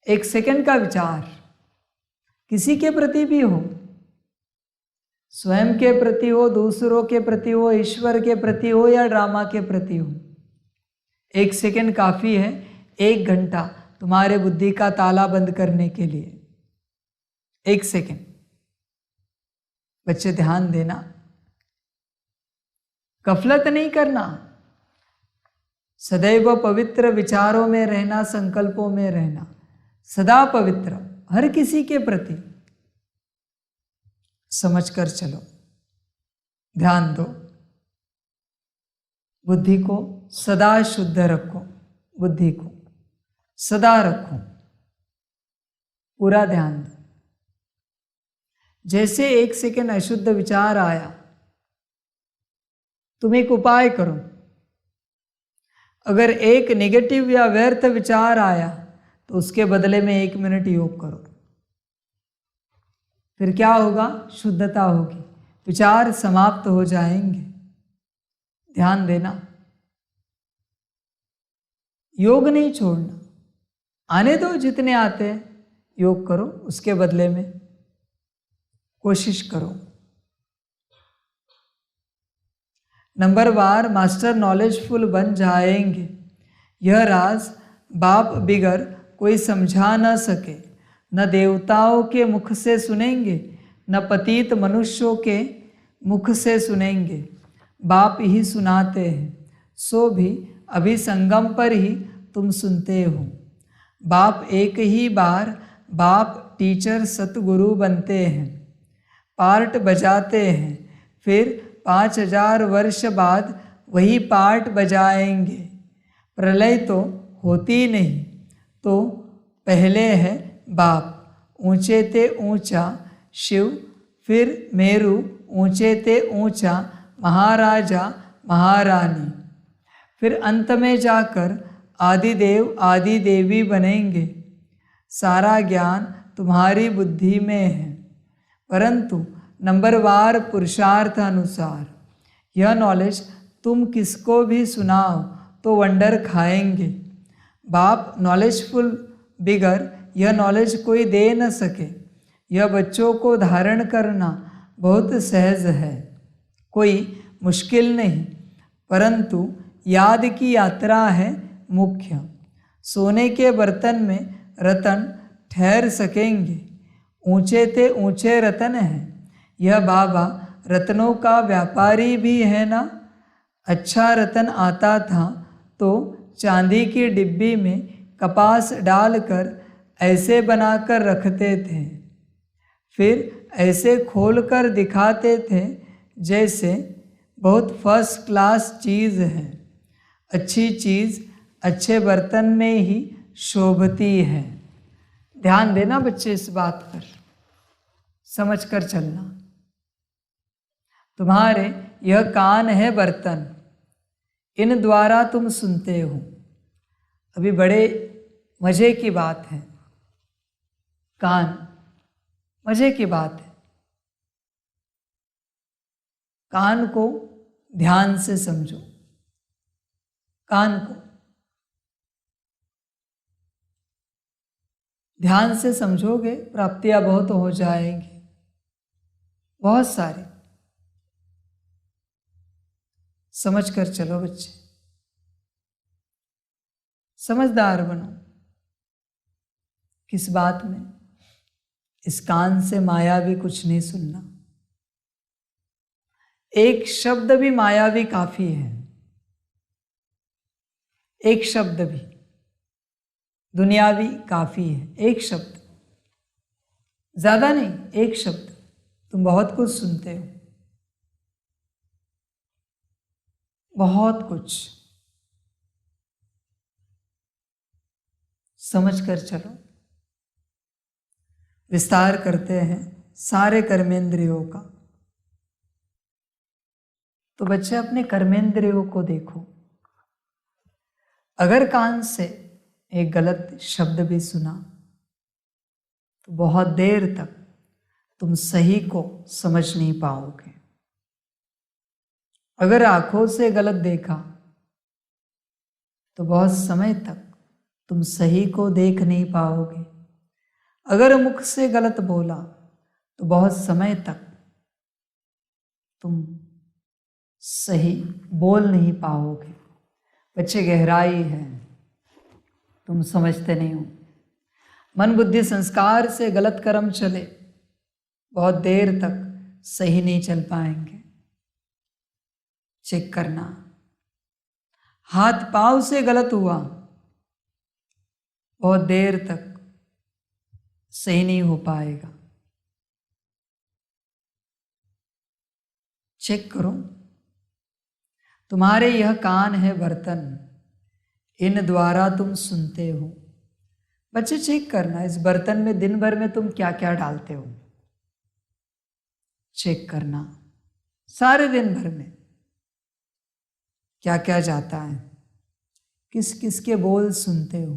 1 सेकंड का विचार किसी के प्रति भी हो, स्वयं के प्रति हो, दूसरों के प्रति हो, ईश्वर के प्रति हो या ड्रामा के प्रति हो। 1 सेकंड काफ़ी है 1 घंटा तुम्हारे बुद्धि का ताला बंद करने के लिए। 1 सेकंड। बच्चे ध्यान देना, गफलत नहीं करना, सदैव पवित्र विचारों में रहना, संकल्पों में रहना, सदा पवित्र हर किसी के प्रति समझकर चलो। ध्यान दो, बुद्धि को सदा शुद्ध रखो, बुद्धि को सदा रखो, पूरा ध्यान दो। जैसे 1 सेकंड अशुद्ध विचार आया, तुम एक उपाय करो। अगर एक नेगेटिव या व्यर्थ विचार आया तो उसके बदले में 1 मिनट योग करो। फिर क्या होगा? शुद्धता होगी, विचार समाप्त हो जाएंगे। ध्यान देना, योग नहीं छोड़ना, आने दो जितने आते हैं, योग करो, उसके बदले में कोशिश करो। नंबरवार मास्टर नॉलेजफुल बन जाएंगे। यह राज बाप बिगर कोई समझा न सके। न देवताओं के मुख से सुनेंगे, न पतित मनुष्यों के मुख से सुनेंगे। बाप ही सुनाते हैं, सो भी अभी संगम पर ही तुम सुनते हो। बाप एक ही बार बाप टीचर सतगुरु बनते हैं, पार्ट बजाते हैं, फिर 5000 वर्ष बाद वही पार्ट बजाएंगे। प्रलय तो होती नहीं, तो पहले है बाप, ऊंचे ते ऊंचा शिव, फिर मेरु, ऊंचे ते ऊंचा महाराजा महारानी, फिर अंत में जाकर आदिदेव आदि देवी बनेंगे। सारा ज्ञान तुम्हारी बुद्धि में है, परंतु नंबरवार पुरुषार्थ अनुसार। यह नॉलेज तुम किसको भी सुनाओ तो वंडर खाएंगे। बाप नॉलेजफुल बिगर यह नॉलेज कोई दे न सके। यह बच्चों को धारण करना बहुत सहज है, कोई मुश्किल नहीं, परंतु याद की यात्रा है मुख्य। सोने के बर्तन में रतन ठहर सकेंगे, ऊंचे ते ऊंचे रतन हैं। यह बाबा रत्नों का व्यापारी भी है ना। अच्छा रतन आता था तो चांदी की डिब्बी में कपास डालकर ऐसे बनाकर रखते थे, फिर ऐसे खोलकर दिखाते थे जैसे बहुत फर्स्ट क्लास चीज़ है। अच्छी चीज़ अच्छे बर्तन में ही शोभती है। ध्यान देना बच्चे इस बात पर, समझ कर चलना। तुम्हारे यह कान है बर्तन, इन द्वारा तुम सुनते हो। अभी बड़े मज़े की बात है, कान मज़े की बात है। कान को ध्यान से समझो, कान को ध्यान से समझोगे, प्राप्तियां बहुत हो जाएंगी, बहुत सारी। समझ कर चलो बच्चे, समझदार बनो। किस बात में? इस कान से मायावी कुछ नहीं सुनना। एक शब्द भी मायावी काफी है, एक शब्द भी दुनियावी काफी है। एक शब्द, ज्यादा नहीं, एक शब्द। तुम बहुत कुछ सुनते हो, बहुत कुछ। समझ कर चलो। विस्तार करते हैं सारे कर्मेंद्रियों का। तो बच्चे अपने कर्मेंद्रियों को देखो। अगर कान से एक गलत शब्द भी सुना तो बहुत देर तक तुम सही को समझ नहीं पाओगे। अगर आंखों से गलत देखा तो बहुत समय तक तुम सही को देख नहीं पाओगे। अगर मुख से गलत बोला तो बहुत समय तक तुम सही बोल नहीं पाओगे। बच्चे गहराई है, तुम समझते नहीं हो। मन बुद्धि संस्कार से गलत कर्म चले, बहुत देर तक सही नहीं चल पाएंगे। चेक करना। हाथ पांव से गलत हुआ, बहुत देर तक सही नहीं हो पाएगा। चेक करो। तुम्हारे यह कान है बर्तन, इन द्वारा तुम सुनते हो। बच्चे चेक करना, इस बर्तन में दिन भर में तुम क्या क्या डालते हो। चेक करना, सारे दिन भर में क्या क्या जाता है, किस किस के बोल सुनते हो।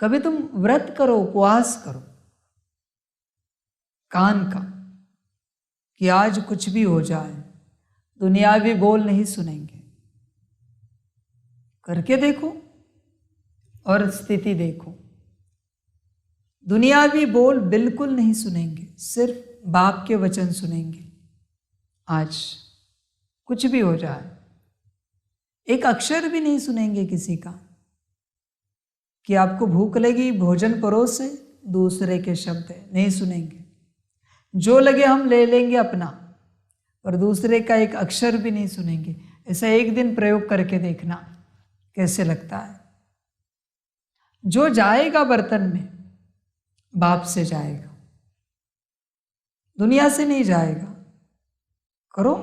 कभी तुम व्रत करो, उपवास करो कान का, कि आज कुछ भी हो जाए दुनियावी बोल नहीं सुनेंगे। करके देखो और स्थिति देखो। दुनियावी बोल बिल्कुल नहीं सुनेंगे, सिर्फ बाप के वचन सुनेंगे। आज कुछ भी हो जाए, एक अक्षर भी नहीं सुनेंगे किसी का, कि आपको भूख लगी भोजन परोसे, दूसरे के शब्द नहीं सुनेंगे। जो लगे हम ले लेंगे अपना, और दूसरे का एक अक्षर भी नहीं सुनेंगे। ऐसा एक दिन प्रयोग करके देखना कैसे लगता है। जो जाएगा बर्तन में, बाप से जाएगा, दुनिया से नहीं जाएगा। करो,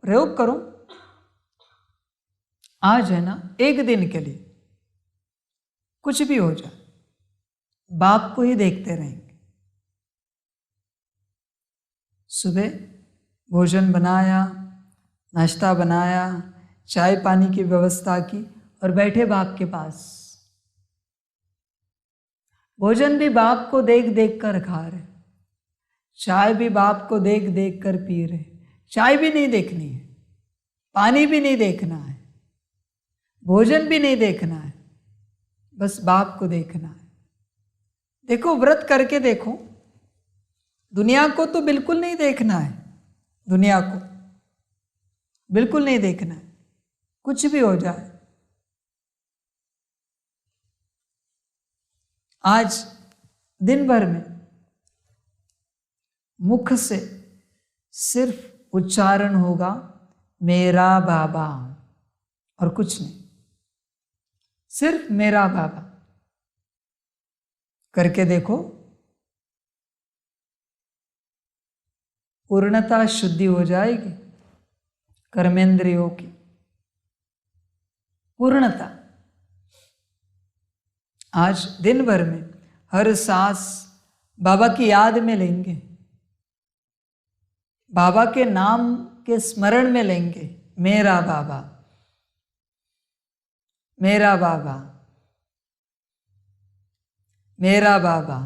प्रयोग करो। आज है ना, एक दिन के लिए कुछ भी हो जाए, बाप को ही देखते रहेंगे। सुबह भोजन बनाया, नाश्ता बनाया, चाय पानी की व्यवस्था की और बैठे बाप के पास। भोजन भी बाप को देख देख कर खा रहे, चाय भी बाप को देख देख कर पी रहे। चाय भी नहीं देखनी है, पानी भी नहीं देखना है, भोजन भी नहीं देखना है, बस बाप को देखना है। देखो, व्रत करके देखो। दुनिया को तो बिल्कुल नहीं देखना है, दुनिया को बिल्कुल नहीं देखना है, कुछ भी हो जाए। आज दिन भर में मुख से सिर्फ उच्चारण होगा मेरा बाबा, और कुछ नहीं, सिर्फ मेरा बाबा। करके देखो, पूर्णता शुद्धि हो जाएगी कर्मेंद्रियों की, पूर्णता। आज दिन भर में हर सांस बाबा की याद में लेंगे, बाबा के नाम के स्मरण में लेंगे। मेरा बाबा, मेरा बाबा, मेरा बाबा।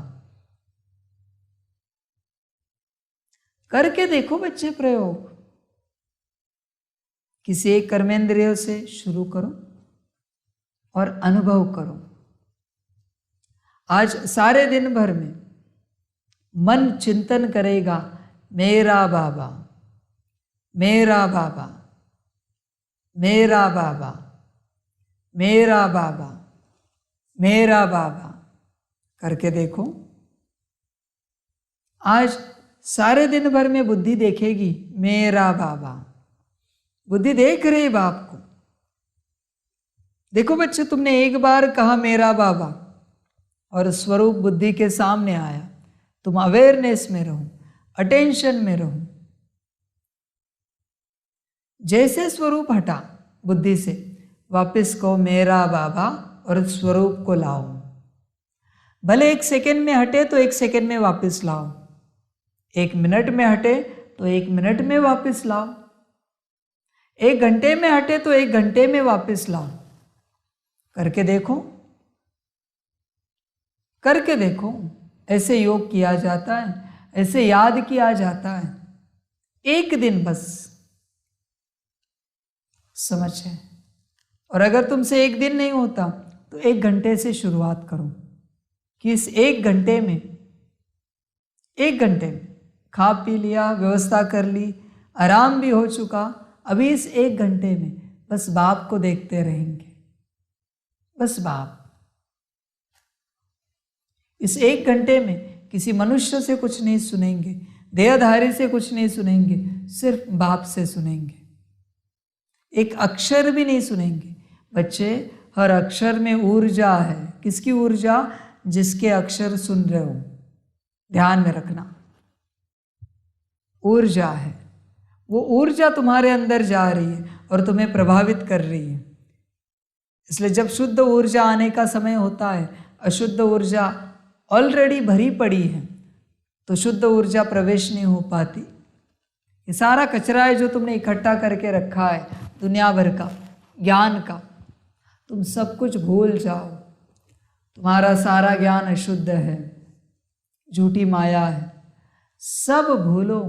करके देखो बच्चे प्रयोग। किसी एक कर्मेंद्रिय से शुरू करो और अनुभव करो। आज सारे दिन भर में मन चिंतन करेगा, मेरा बाबा, मेरा बाबा, मेरा बाबा, मेरा बाबा, मेरा बाबा। करके देखो। आज सारे दिन भर में बुद्धि देखेगी, मेरा बाबा। बुद्धि देख रही बाप को। देखो बच्चे, तुमने एक बार कहा मेरा बाबा और स्वरूप बुद्धि के सामने आया। तुम अवेयरनेस में रहो, अटेंशन में रहो। जैसे स्वरूप हटा बुद्धि से, वापस कहो मेरा बाबा और स्वरूप को लाओ। भले 1 सेकेंड में हटे तो 1 सेकेंड में वापस लाओ, 1 मिनट में हटे तो 1 मिनट में वापस लाओ, 1 घंटे में हटे तो 1 घंटे में वापस लाओ। करके देखो, करके देखो। ऐसे योग किया जाता है, ऐसे याद किया जाता है। 1 दिन बस, समझ है। और अगर तुमसे 1 दिन नहीं होता तो 1 घंटे से शुरुआत करो कि इस 1 घंटे में, 1 घंटे में खा पी लिया, व्यवस्था कर ली, आराम भी हो चुका। अभी इस 1 घंटे में बस बाप को देखते रहेंगे, बस बाप। इस 1 घंटे में किसी मनुष्य से कुछ नहीं सुनेंगे, देहधारी से कुछ नहीं सुनेंगे, सिर्फ बाप से सुनेंगे। एक अक्षर भी नहीं सुनेंगे। बच्चे, हर अक्षर में ऊर्जा है। किसकी ऊर्जा? जिसके अक्षर सुन रहे हो। ध्यान में रखना, ऊर्जा है। वो ऊर्जा तुम्हारे अंदर जा रही है और तुम्हें प्रभावित कर रही है। इसलिए जब शुद्ध ऊर्जा आने का समय होता है, अशुद्ध ऊर्जा ऑलरेडी भरी पड़ी है, तो शुद्ध ऊर्जा प्रवेश नहीं हो पाती। ये सारा कचरा है जो तुमने इकट्ठा करके रखा है, दुनिया भर का ज्ञान का। तुम सब कुछ भूल जाओ। तुम्हारा सारा ज्ञान अशुद्ध है, झूठी माया है, सब भूलो।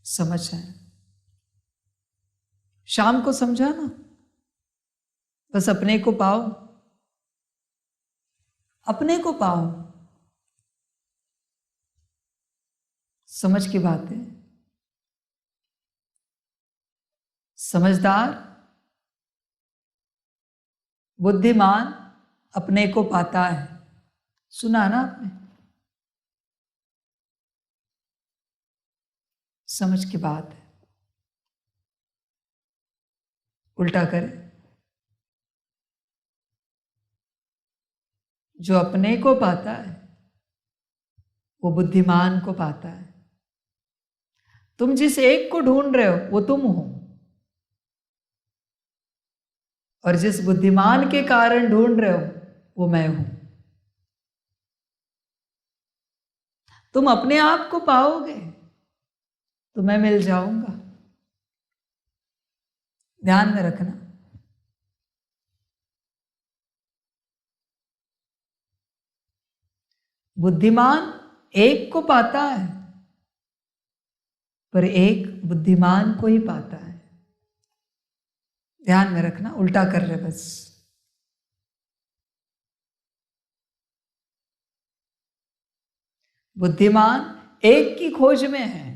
समझ है? शाम को समझा ना? बस अपने को पाओ, अपने को पाओ। समझ की बात है। समझदार, बुद्धिमान अपने को पाता है। सुना ना आपने? समझ की बात है। उल्टा करें, जो अपने को पाता है वो बुद्धिमान को पाता है। तुम जिस एक को ढूंढ रहे हो वो तुम हो, और जिस बुद्धिमान के कारण ढूंढ रहे हो वो मैं हूं। तुम अपने आप को पाओगे तो मैं मिल जाऊंगा। ध्यान में रखना। बुद्धिमान एक को पाता है, पर एक बुद्धिमान को ही पाता है। ध्यान में रखना, उल्टा कर रहे बस। बुद्धिमान एक की खोज में है,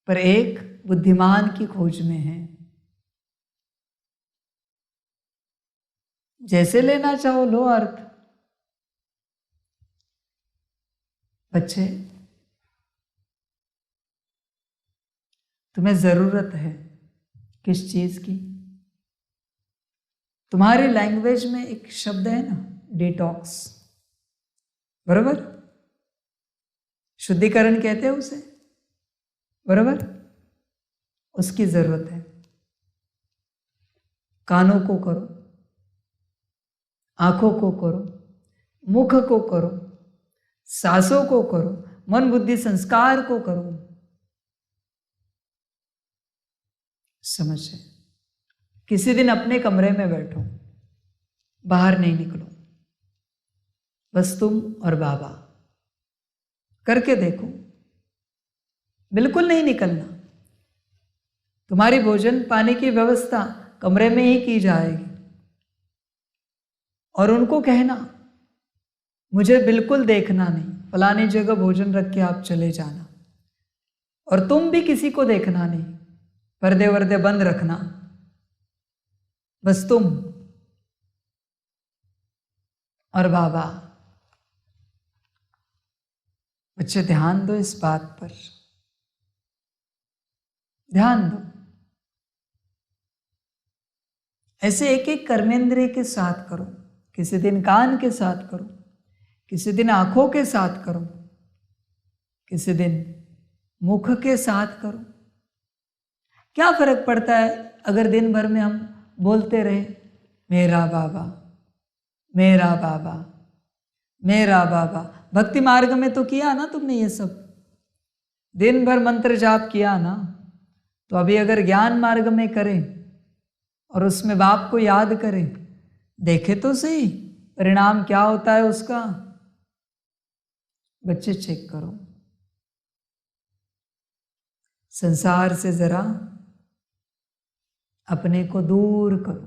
पर एक बुद्धिमान की खोज में है। जैसे लेना चाहो लो अर्थ। बच्चे, तुम्हें जरूरत है किस चीज की? तुम्हारी लैंग्वेज में एक शब्द है ना, डिटॉक्स, बराबर? शुद्धिकरण कहते हैं उसे, बराबर? उसकी जरूरत है। कानों को करो, आंखों को करो, मुख को करो, सांसों को करो, मन बुद्धि संस्कार को करो। समझे? किसी दिन अपने कमरे में बैठो, बाहर नहीं निकलो, बस तुम और बाबा, करके देखो, बिल्कुल नहीं निकलना। तुम्हारी भोजन पानी की व्यवस्था कमरे में ही की जाएगी, और उनको कहना मुझे बिल्कुल देखना नहीं, फलानी जगह भोजन रख के आप चले जाना, और तुम भी किसी को देखना नहीं, पर्दे वर्दे बंद रखना, बस तुम और बाबा। बच्चे ध्यान दो इस बात पर, ध्यान दो। ऐसे एक एक कर्मेंद्रिय के साथ करो। किसी दिन कान के साथ करो, किसी दिन आंखों के साथ करो, किसी दिन मुख के साथ करो। क्या फर्क पड़ता है अगर दिन भर में हम बोलते रहे मेरा बाबा, मेरा बाबा, मेरा बाबा। भक्ति मार्ग में तो किया ना तुमने ये सब, दिन भर मंत्र जाप किया ना। तो अभी अगर ज्ञान मार्ग में करें और उसमें बाप को याद करें, देखे तो सही परिणाम क्या होता है उसका। बच्चे चेक करो, संसार से जरा अपने को दूर करो,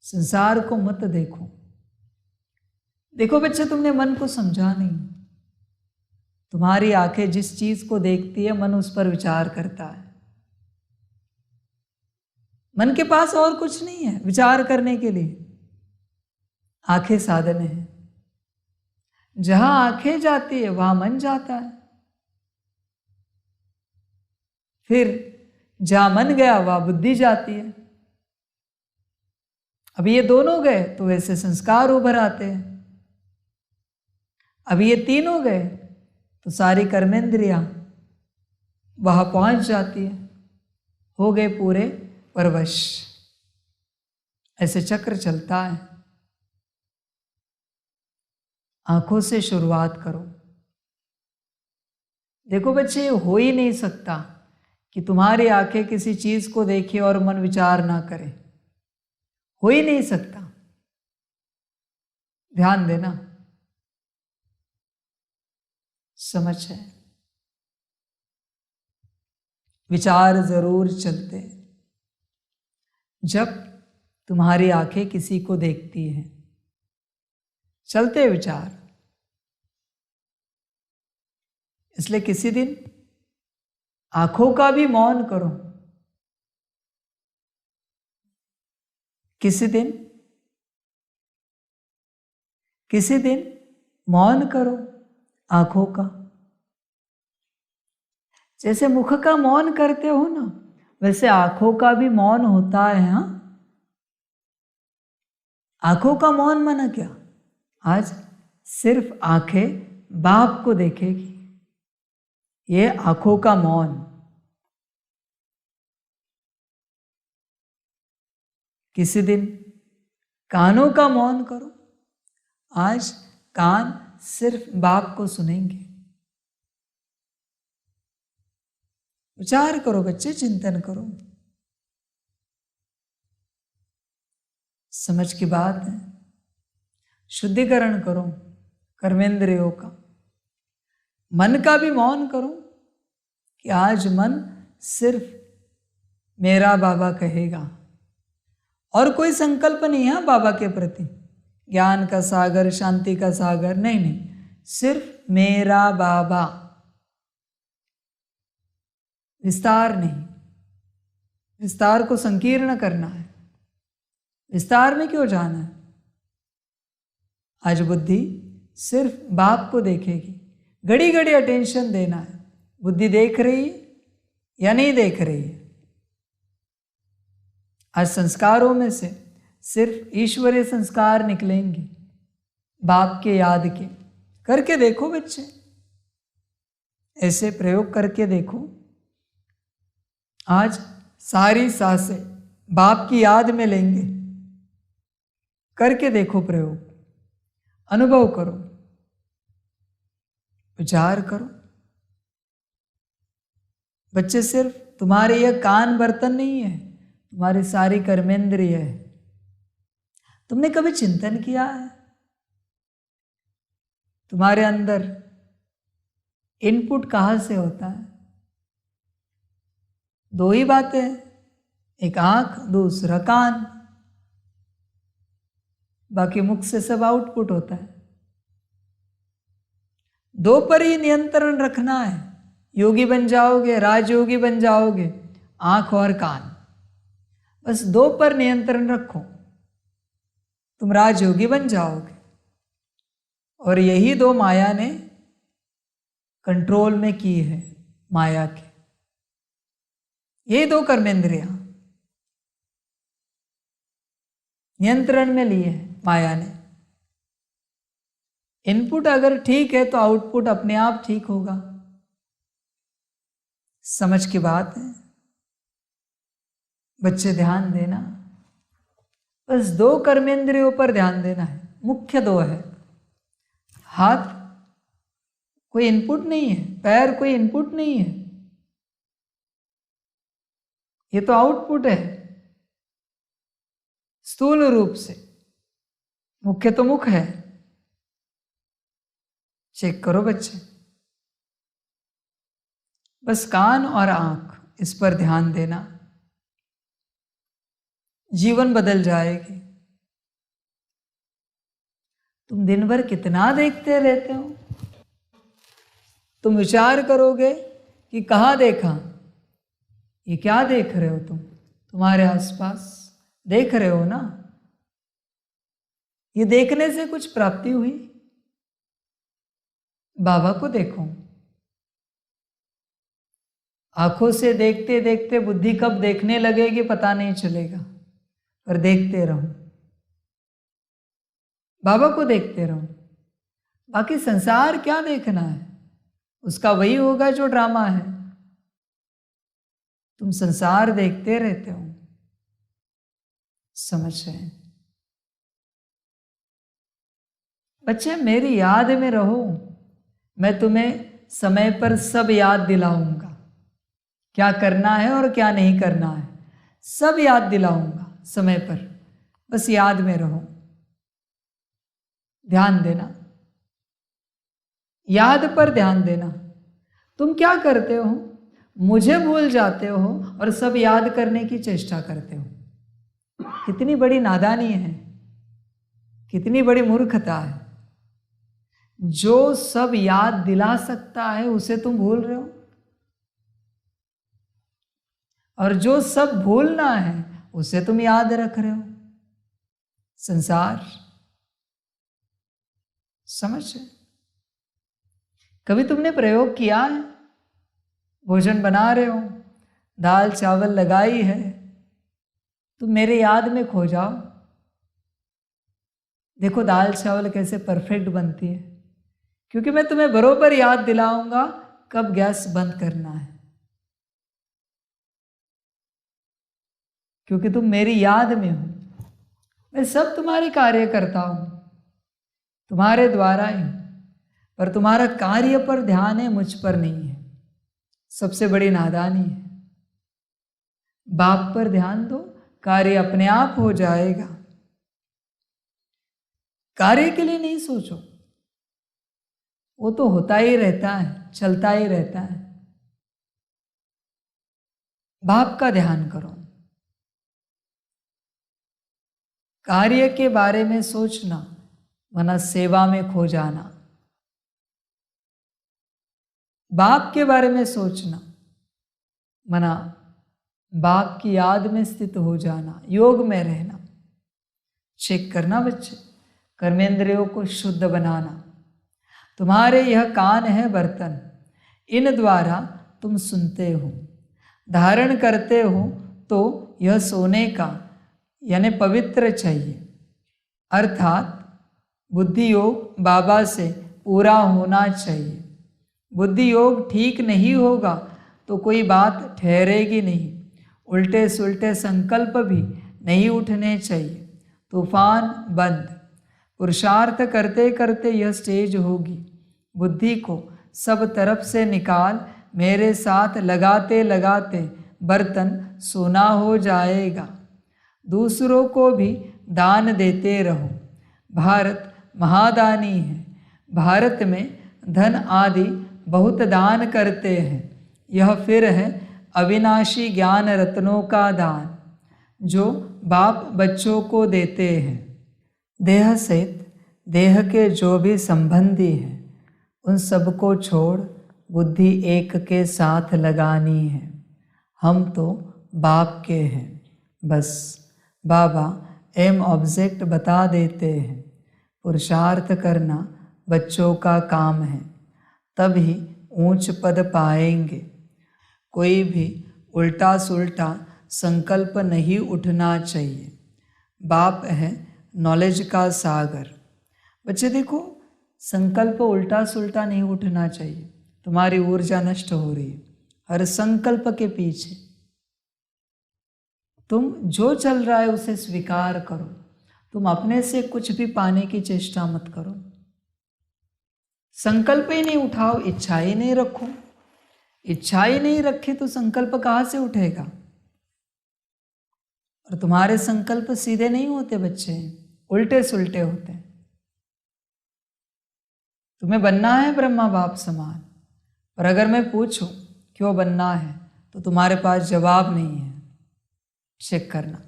संसार को मत देखो। देखो बच्चे, तुमने मन को समझा नहीं। तुम्हारी आंखें जिस चीज को देखती है, मन उस पर विचार करता है। मन के पास और कुछ नहीं है विचार करने के लिए, आंखें साधन है। जहां आंखें जाती है वहां मन जाता है, फिर जहां मन गया वहां बुद्धि जाती है। अब ये दोनों गए तो वैसे संस्कार उभर आते हैं। अब ये तीनों गए तो सारी कर्मेंद्रियां वहां पहुंच जाती है, हो गए पूरे परवश। ऐसे चक्र चलता है। आंखों से शुरुआत करो। देखो बच्चे, हो ही नहीं सकता कि तुम्हारी आंखें किसी चीज को देखे और मन विचार ना करे, हो ही नहीं सकता। ध्यान देना, समझ है। विचार जरूर चलते हैं जब तुम्हारी आंखें किसी को देखती हैं, चलते विचार। इसलिए किसी दिन आंखों का भी मौन करो, किसी दिन मौन करो आंखों का। जैसे मुख का मौन करते हो ना, वैसे आंखों का भी मौन होता है। हाँ, आंखों का मौन माना क्या? आज सिर्फ आंखें बाप को देखेगी, ये आंखों का मौन। किसी दिन कानों का मौन करो, आज कान सिर्फ बाप को सुनेंगे। विचार करो बच्चे, चिंतन करो। समझ की बात है। शुद्धिकरण करो कर्मेंद्रियों का। मन का भी मौन करो कि आज मन सिर्फ मेरा बाबा कहेगा, और कोई संकल्प नहीं है बाबा के प्रति, ज्ञान का सागर, शांति का सागर, नहीं नहीं, सिर्फ मेरा बाबा। विस्तार नहीं, विस्तार को संकीर्ण करना है, विस्तार में क्यों जाना है। आज बुद्धि सिर्फ बाप को देखेगी, घड़ी घड़ी अटेंशन देना है। बुद्धि देख रही है या नहीं देख रही है? आज संस्कारों में से सिर्फ ईश्वरीय संस्कार निकलेंगे, बाप के याद के। करके देखो बच्चे, ऐसे प्रयोग करके देखो। आज सारी सांसें बाप की याद में लेंगे। करके देखो प्रयोग, अनुभव करो, विचार करो। बच्चे, सिर्फ तुम्हारे यह कान बर्तन नहीं है, तुम्हारी सारी कर्मेंद्रिय है। तुमने कभी चिंतन किया है तुम्हारे अंदर इनपुट कहाँ से होता है? दो ही बातें हैं, एक आंख, दूसरा कान। बाकी मुख से सब आउटपुट होता है। दो पर ही नियंत्रण रखना है। योगी बन जाओगे, राजयोगी बन जाओगे, आंख और कान, बस दो पर नियंत्रण रखो, तुम राजयोगी बन जाओगे। और यही दो माया ने कंट्रोल में की है, माया के। यही दो कर्मेंद्रियां नियंत्रण में ली है माया ने। इनपुट अगर ठीक है तो आउटपुट अपने आप ठीक होगा। समझ की बात है बच्चे, ध्यान देना। बस दो कर्मेंद्रियों पर ध्यान देना है, मुख्य दो है। हाथ कोई इनपुट नहीं है, पैर कोई इनपुट नहीं है, ये तो आउटपुट है स्थूल रूप से। मुख्य तो मुख है। चेक करो बच्चे, बस कान और आंख इस पर ध्यान देना, जीवन बदल जाएगी। तुम दिन भर कितना देखते रहते हो? तुम विचार करोगे कि कहाँ देखा, ये क्या देख रहे हो तुम? तुम्हारे आसपास देख रहे हो ना? ये देखने से कुछ प्राप्ति हुई? बाबा को देखो। आंखों से देखते देखते बुद्धि कब देखने लगेगी पता नहीं चलेगा, पर देखते रहो, बाबा को देखते रहो। बाकी संसार क्या देखना है, उसका वही होगा जो ड्रामा है। तुम संसार देखते रहते हो। समझ रहे हैं बच्चे? मेरी याद में रहो, मैं तुम्हें समय पर सब याद दिलाऊंगा, क्या करना है और क्या नहीं करना है, सब याद दिलाऊंगा समय पर। बस याद में रहो, ध्यान देना, याद पर ध्यान देना। तुम क्या करते हो? मुझे भूल जाते हो और सब याद करने की चेष्टा करते हो। कितनी बड़ी नादानी है, कितनी बड़ी मूर्खता है। जो सब याद दिला सकता है उसे तुम भूल रहे हो, और जो सब भूलना है उसे तुम याद रख रहे हो। संसार, समझ? कभी तुमने प्रयोग किया है? भोजन बना रहे हो, दाल चावल लगाई है, तुम मेरे याद में खो जाओ। देखो दाल चावल कैसे परफेक्ट बनती है, क्योंकि मैं तुम्हें बरोबर याद दिलाऊंगा कब गैस बंद करना है, क्योंकि तुम मेरी याद में हो। मैं सब तुम्हारे कार्य करता हूं, तुम्हारे द्वारा ही, पर तुम्हारा कार्य पर ध्यान है, मुझ पर नहीं है। सबसे बड़ी नादानी है। बाप पर ध्यान दो, कार्य अपने आप हो जाएगा। कार्य के लिए नहीं सोचो, वो तो होता ही रहता है, चलता ही रहता है। बाप का ध्यान करो। कार्य के बारे में सोचना वरना सेवा में खो जाना। बाप के बारे में सोचना मना बाप की याद में स्थित हो जाना, योग में रहना। चेक करना बच्चे, कर्मेंद्रियों को शुद्ध बनाना। तुम्हारे यह कान है बर्तन, इन द्वारा तुम सुनते हो, धारण करते हो तो यह सोने का यानी पवित्र चाहिए। अर्थात बुद्धि योग बाबा से पूरा होना चाहिए। बुद्धि योग ठीक नहीं होगा तो कोई बात ठहरेगी नहीं। उल्टे सुलटे संकल्प भी नहीं उठने चाहिए। तूफान बंद। पुरुषार्थ करते करते यह स्टेज होगी। बुद्धि को सब तरफ से निकाल मेरे साथ लगाते लगाते बर्तन सोना हो जाएगा। दूसरों को भी दान देते रहो। भारत महादानी है। भारत में धन आदि बहुत दान करते हैं। यह फिर है अविनाशी ज्ञान रत्नों का दान जो बाप बच्चों को देते हैं। देह सहित देह के जो भी संबंधी हैं उन सबको छोड़ बुद्धि एक के साथ लगानी है। हम तो बाप के हैं। बस बाबा एम ऑब्जेक्ट बता देते हैं। पुरुषार्थ करना बच्चों का काम है, तभी ऊंच पद पाएंगे। कोई भी उल्टा सुल्टा संकल्प नहीं उठना चाहिए। बाप है नॉलेज का सागर। बच्चे देखो, संकल्प उल्टा सुल्टा नहीं उठना चाहिए। तुम्हारी ऊर्जा नष्ट हो रही है हर संकल्प के पीछे। तुम जो चल रहा है उसे स्वीकार करो। तुम अपने से कुछ भी पाने की चेष्टा मत करो। संकल्प ही नहीं उठाओ, इच्छा ही नहीं रखो। इच्छा ही नहीं रखे तो संकल्प कहाँ से उठेगा? और तुम्हारे संकल्प सीधे नहीं होते बच्चे, उल्टे सुल्टे होते हैं। तुम्हें बनना है ब्रह्मा बाप समान, पर अगर मैं पूछूं क्यों बनना है तो तुम्हारे पास जवाब नहीं है। चेक करना।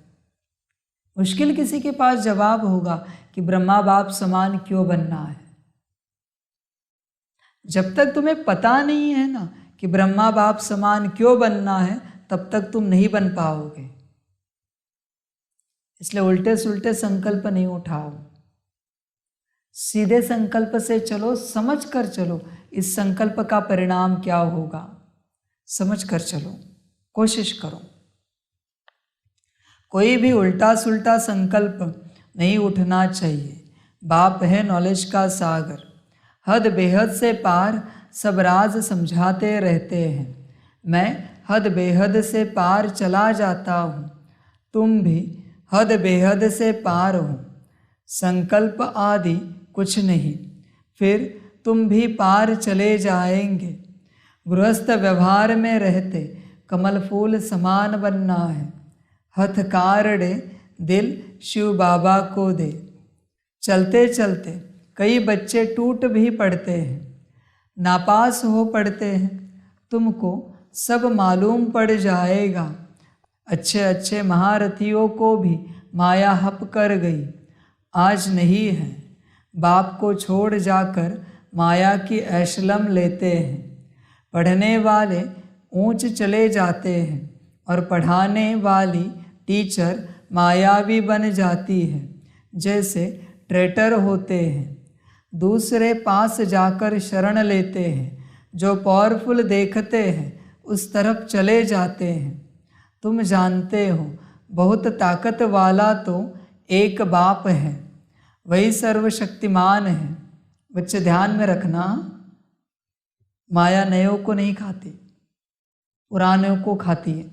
मुश्किल किसी के पास जवाब होगा कि ब्रह्मा बाप समान क्यों बनना है। जब तक तुम्हें पता नहीं है ना कि ब्रह्मा बाप समान क्यों बनना है, तब तक तुम नहीं बन पाओगे। इसलिए उल्टे सुल्टे संकल्प नहीं उठाओ। सीधे संकल्प से चलो, समझ कर चलो इस संकल्प का परिणाम क्या होगा। समझ कर चलो, कोशिश करो। कोई भी उल्टा सुल्टा संकल्प नहीं उठना चाहिए। बाप है नॉलेज का सागर। हद बेहद से पार सब राज समझाते रहते हैं। मैं हद बेहद से पार चला जाता हूँ, तुम भी हद बेहद से पार हो। संकल्प आदि कुछ नहीं, फिर तुम भी पार चले जाएंगे। गृहस्थ व्यवहार में रहते कमल फूल समान बनना है। हथकारड़े दिल शिव बाबा को दे। चलते चलते कई बच्चे टूट भी पड़ते हैं, नापास हो पड़ते हैं। तुमको सब मालूम पड़ जाएगा। अच्छे अच्छे महारथियों को भी माया हप कर गई, आज नहीं है। बाप को छोड़ जाकर माया की ऐशलम लेते हैं। पढ़ने वाले ऊंच चले जाते हैं और पढ़ाने वाली टीचर मायावी बन जाती है। जैसे ट्रेटर होते हैं, दूसरे पास जाकर शरण लेते हैं, जो पावरफुल देखते हैं उस तरफ चले जाते हैं। तुम जानते हो बहुत ताकत वाला तो एक बाप है, वही सर्वशक्तिमान है। बच्चे ध्यान में रखना, माया नयों को नहीं खाती, पुरानों को खाती है।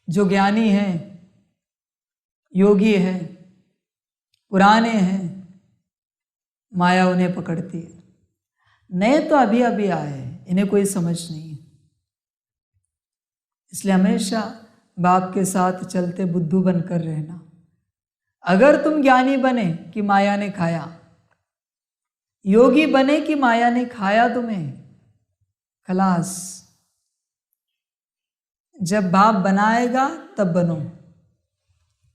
जो ज्ञानी हैं, योगी हैं, पुराने हैं, माया उन्हें पकड़ती है। नए तो अभी अभी आए हैं, इन्हें कोई समझ नहीं है। इसलिए हमेशा बाप के साथ चलते बुद्धू बनकर रहना। अगर तुम ज्ञानी बने कि माया ने खाया, योगी बने कि माया ने खाया तुम्हें, खलास। जब बाप बनाएगा तब बनो।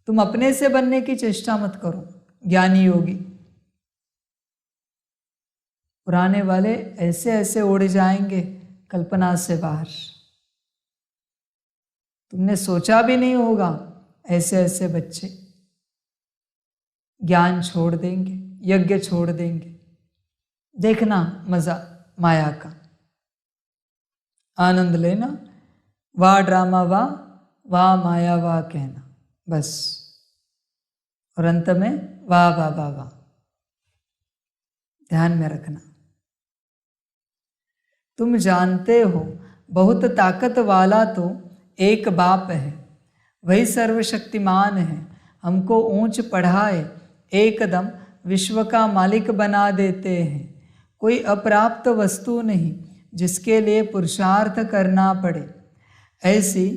तुम अपने से बनने की चेष्टा मत करो। ज्ञानी योगी पुराने वाले ऐसे ऐसे उड़ जाएंगे कल्पना से बाहर, तुमने सोचा भी नहीं होगा। ऐसे ऐसे बच्चे ज्ञान छोड़ देंगे, यज्ञ छोड़ देंगे। देखना मजा माया का, आनंद लेना। वाह ड्रामा वाह, वाह माया वाह कहना, बस। और अंत में वाह वाह वाह वाह, ध्यान में रखना। तुम जानते हो बहुत ताकत वाला तो एक बाप है, वही सर्वशक्तिमान है, हमको ऊंच पढ़ाए, एकदम विश्व का मालिक बना देते हैं। कोई अप्राप्त वस्तु नहीं जिसके लिए पुरुषार्थ करना पड़े, ऐसी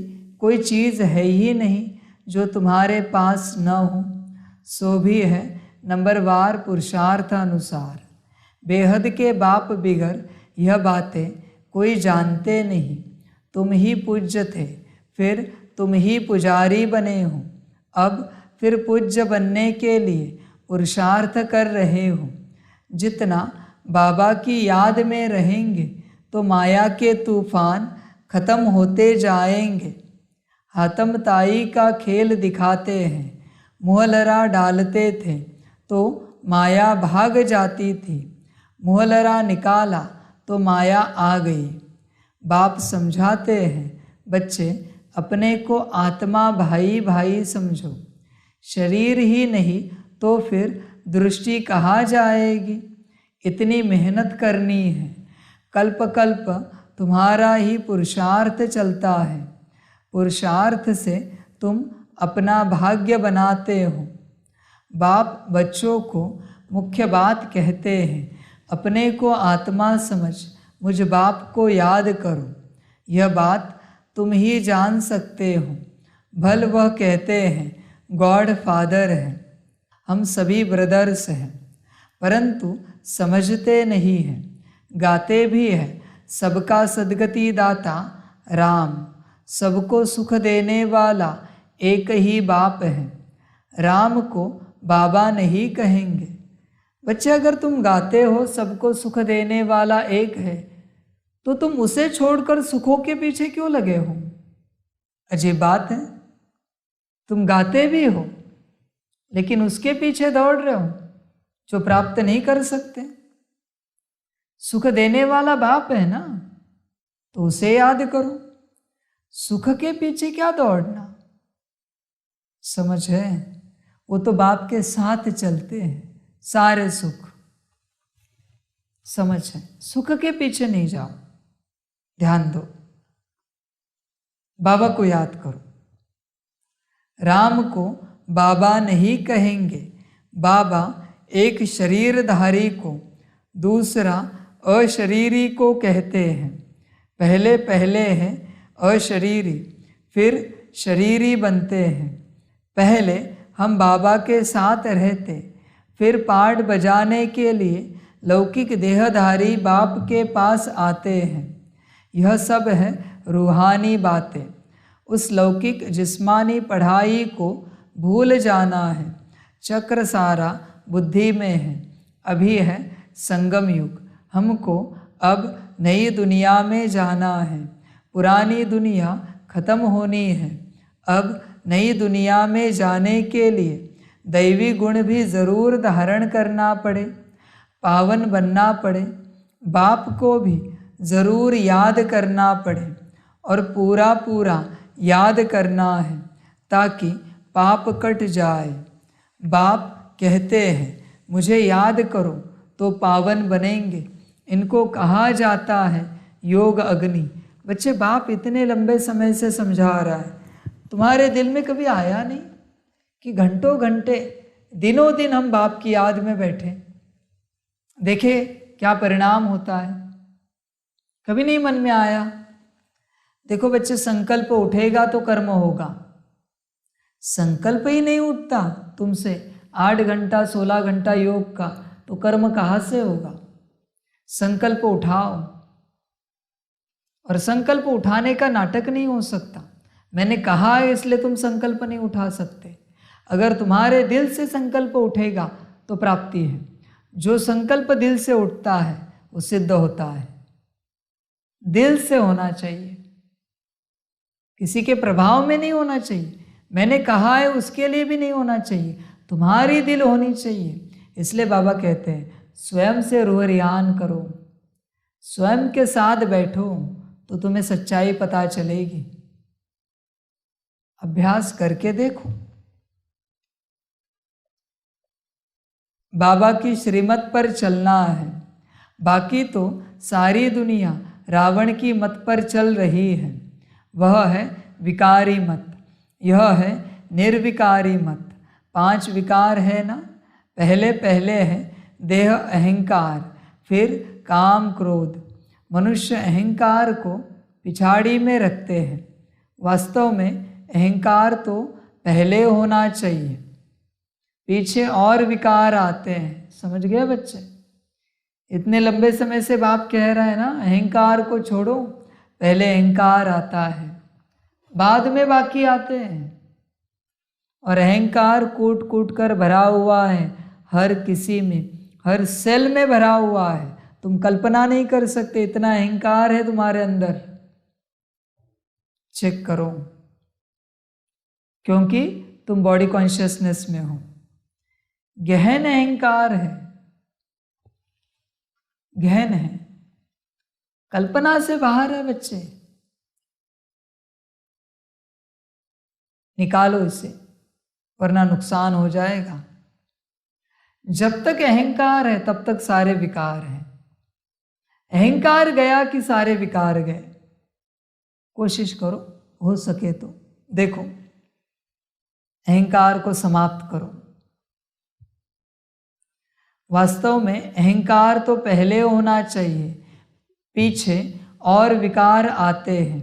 कोई चीज़ है ही नहीं जो तुम्हारे पास न हो। सो भी है नंबरवार पुरुषार्थ अनुसार। बेहद के बाप बिगर यह बातें कोई जानते नहीं। तुम ही पूज्य थे, फिर तुम ही पुजारी बने हो, अब फिर पूज्य बनने के लिए पुरुषार्थ कर रहे हो। जितना बाबा की याद में रहेंगे तो माया के तूफान खत्म होते जाएंगे। हातम ताई का खेल दिखाते हैं, मुहलरा डालते थे तो माया भाग जाती थी, मुहलरा निकाला तो माया आ गई। बाप समझाते हैं, बच्चे अपने को आत्मा भाई भाई समझो, शरीर ही नहीं तो फिर दृष्टि कहाँ जाएगी। इतनी मेहनत करनी है, कल्प कल्प तुम्हारा ही पुरुषार्थ चलता है। पुरुषार्थ से तुम अपना भाग्य बनाते हो। बाप बच्चों को मुख्य बात कहते हैं, अपने को आत्मा समझ मुझ बाप को याद करो। यह बात तुम ही जान सकते हो। भल वह कहते हैं गॉड फादर है, हम सभी ब्रदर्स हैं, परंतु समझते नहीं हैं। गाते भी हैं सबका सदगति दाता राम, सबको सुख देने वाला एक ही बाप है। राम को बाबा नहीं कहेंगे। बच्चे अगर तुम गाते हो सबको सुख देने वाला एक है, तो तुम उसे छोड़कर सुखों के पीछे क्यों लगे हो? अजीब बात है। तुम गाते भी हो लेकिन उसके पीछे दौड़ रहे हो जो प्राप्त नहीं कर सकते। सुख देने वाला बाप है ना, तो उसे याद करो। सुख के पीछे क्या दौड़ना? समझ है? वो तो बाप के साथ चलते हैं सारे सुख। समझ है? सुख के पीछे नहीं जाओ, ध्यान दो, बाबा को याद करो। राम को बाबा नहीं कहेंगे। बाबा एक शरीरधारी को दूसरा अशरीरी को कहते हैं। पहले पहले हैं अशरीरी, फिर शरीरी बनते हैं। पहले हम बाबा के साथ रहते, फिर पाठ बजाने के लिए लौकिक देहधारी बाप के पास आते हैं। यह सब है रूहानी बातें। उस लौकिक जिस्मानी पढ़ाई को भूल जाना है। चक्र सारा बुद्धि में है। अभी है संगम युग। हमको अब नई दुनिया में जाना है। पुरानी दुनिया खत्म होनी है। अब नई दुनिया में जाने के लिए दैवी गुण भी ज़रूर धारण करना पड़े, पावन बनना पड़े। बाप को भी ज़रूर याद करना पड़े और पूरा पूरा याद करना है ताकि पाप कट जाए। बाप कहते हैं मुझे याद करो तो पावन बनेंगे। इनको कहा जाता है योग अग्नि। बच्चे बाप इतने लंबे समय से समझा रहा है, तुम्हारे दिल में कभी आया नहीं कि घंटों घंटे दिनों दिन हम बाप की याद में बैठे, देखे क्या परिणाम होता है? कभी नहीं मन में आया? देखो बच्चे, संकल्प उठेगा तो कर्म होगा। संकल्प ही नहीं उठता तुमसे 8 घंटा 16 घंटा योग का, तो कर्म कहाँ से होगा? संकल्प उठाओ। और संकल्प उठाने का नाटक नहीं हो सकता। मैंने कहा है इसलिए तुम संकल्प नहीं उठा सकते। अगर तुम्हारे दिल से संकल्प उठेगा तो प्राप्ति है। जो संकल्प दिल से उठता है वो सिद्ध होता है। दिल से होना चाहिए, किसी के प्रभाव में नहीं होना चाहिए। मैंने कहा है उसके लिए भी नहीं होना चाहिए, तुम्हारी दिल होनी चाहिए। इसलिए बाबा कहते हैं स्वयं से रूह रियान करो, स्वयं के साथ बैठो तो तुम्हें सच्चाई पता चलेगी। अभ्यास करके देखो। बाबा की श्रीमत पर चलना है। बाकी तो सारी दुनिया रावण की मत पर चल रही है। वह है विकारी मत, यह है निर्विकारी मत। 5 विकार है ना। पहले पहले है देह अहंकार, फिर काम क्रोध। मनुष्य अहंकार को पिछाड़ी में रखते हैं। वास्तव में अहंकार तो पहले होना चाहिए, पीछे और विकार आते हैं। समझ गए बच्चे? इतने लंबे समय से बाप कह रहा है ना, अहंकार को छोड़ो। पहले अहंकार आता है, बाद में बाकी आते हैं। और अहंकार कूट कूट कर भरा हुआ है, हर किसी में, हर सेल में भरा हुआ है। तुम कल्पना नहीं कर सकते, इतना अहंकार है तुम्हारे अंदर। चेक करो, क्योंकि तुम बॉडी कॉन्शियसनेस में हो। गहन अहंकार है, गहन है, कल्पना से बाहर है बच्चे। निकालो इसे, वरना नुकसान हो जाएगा। जब तक अहंकार है तब तक सारे विकार हैं। अहंकार गया कि सारे विकार गए। कोशिश करो, हो सके तो देखो, अहंकार को समाप्त करो। वास्तव में अहंकार तो पहले होना चाहिए, पीछे और विकार आते हैं।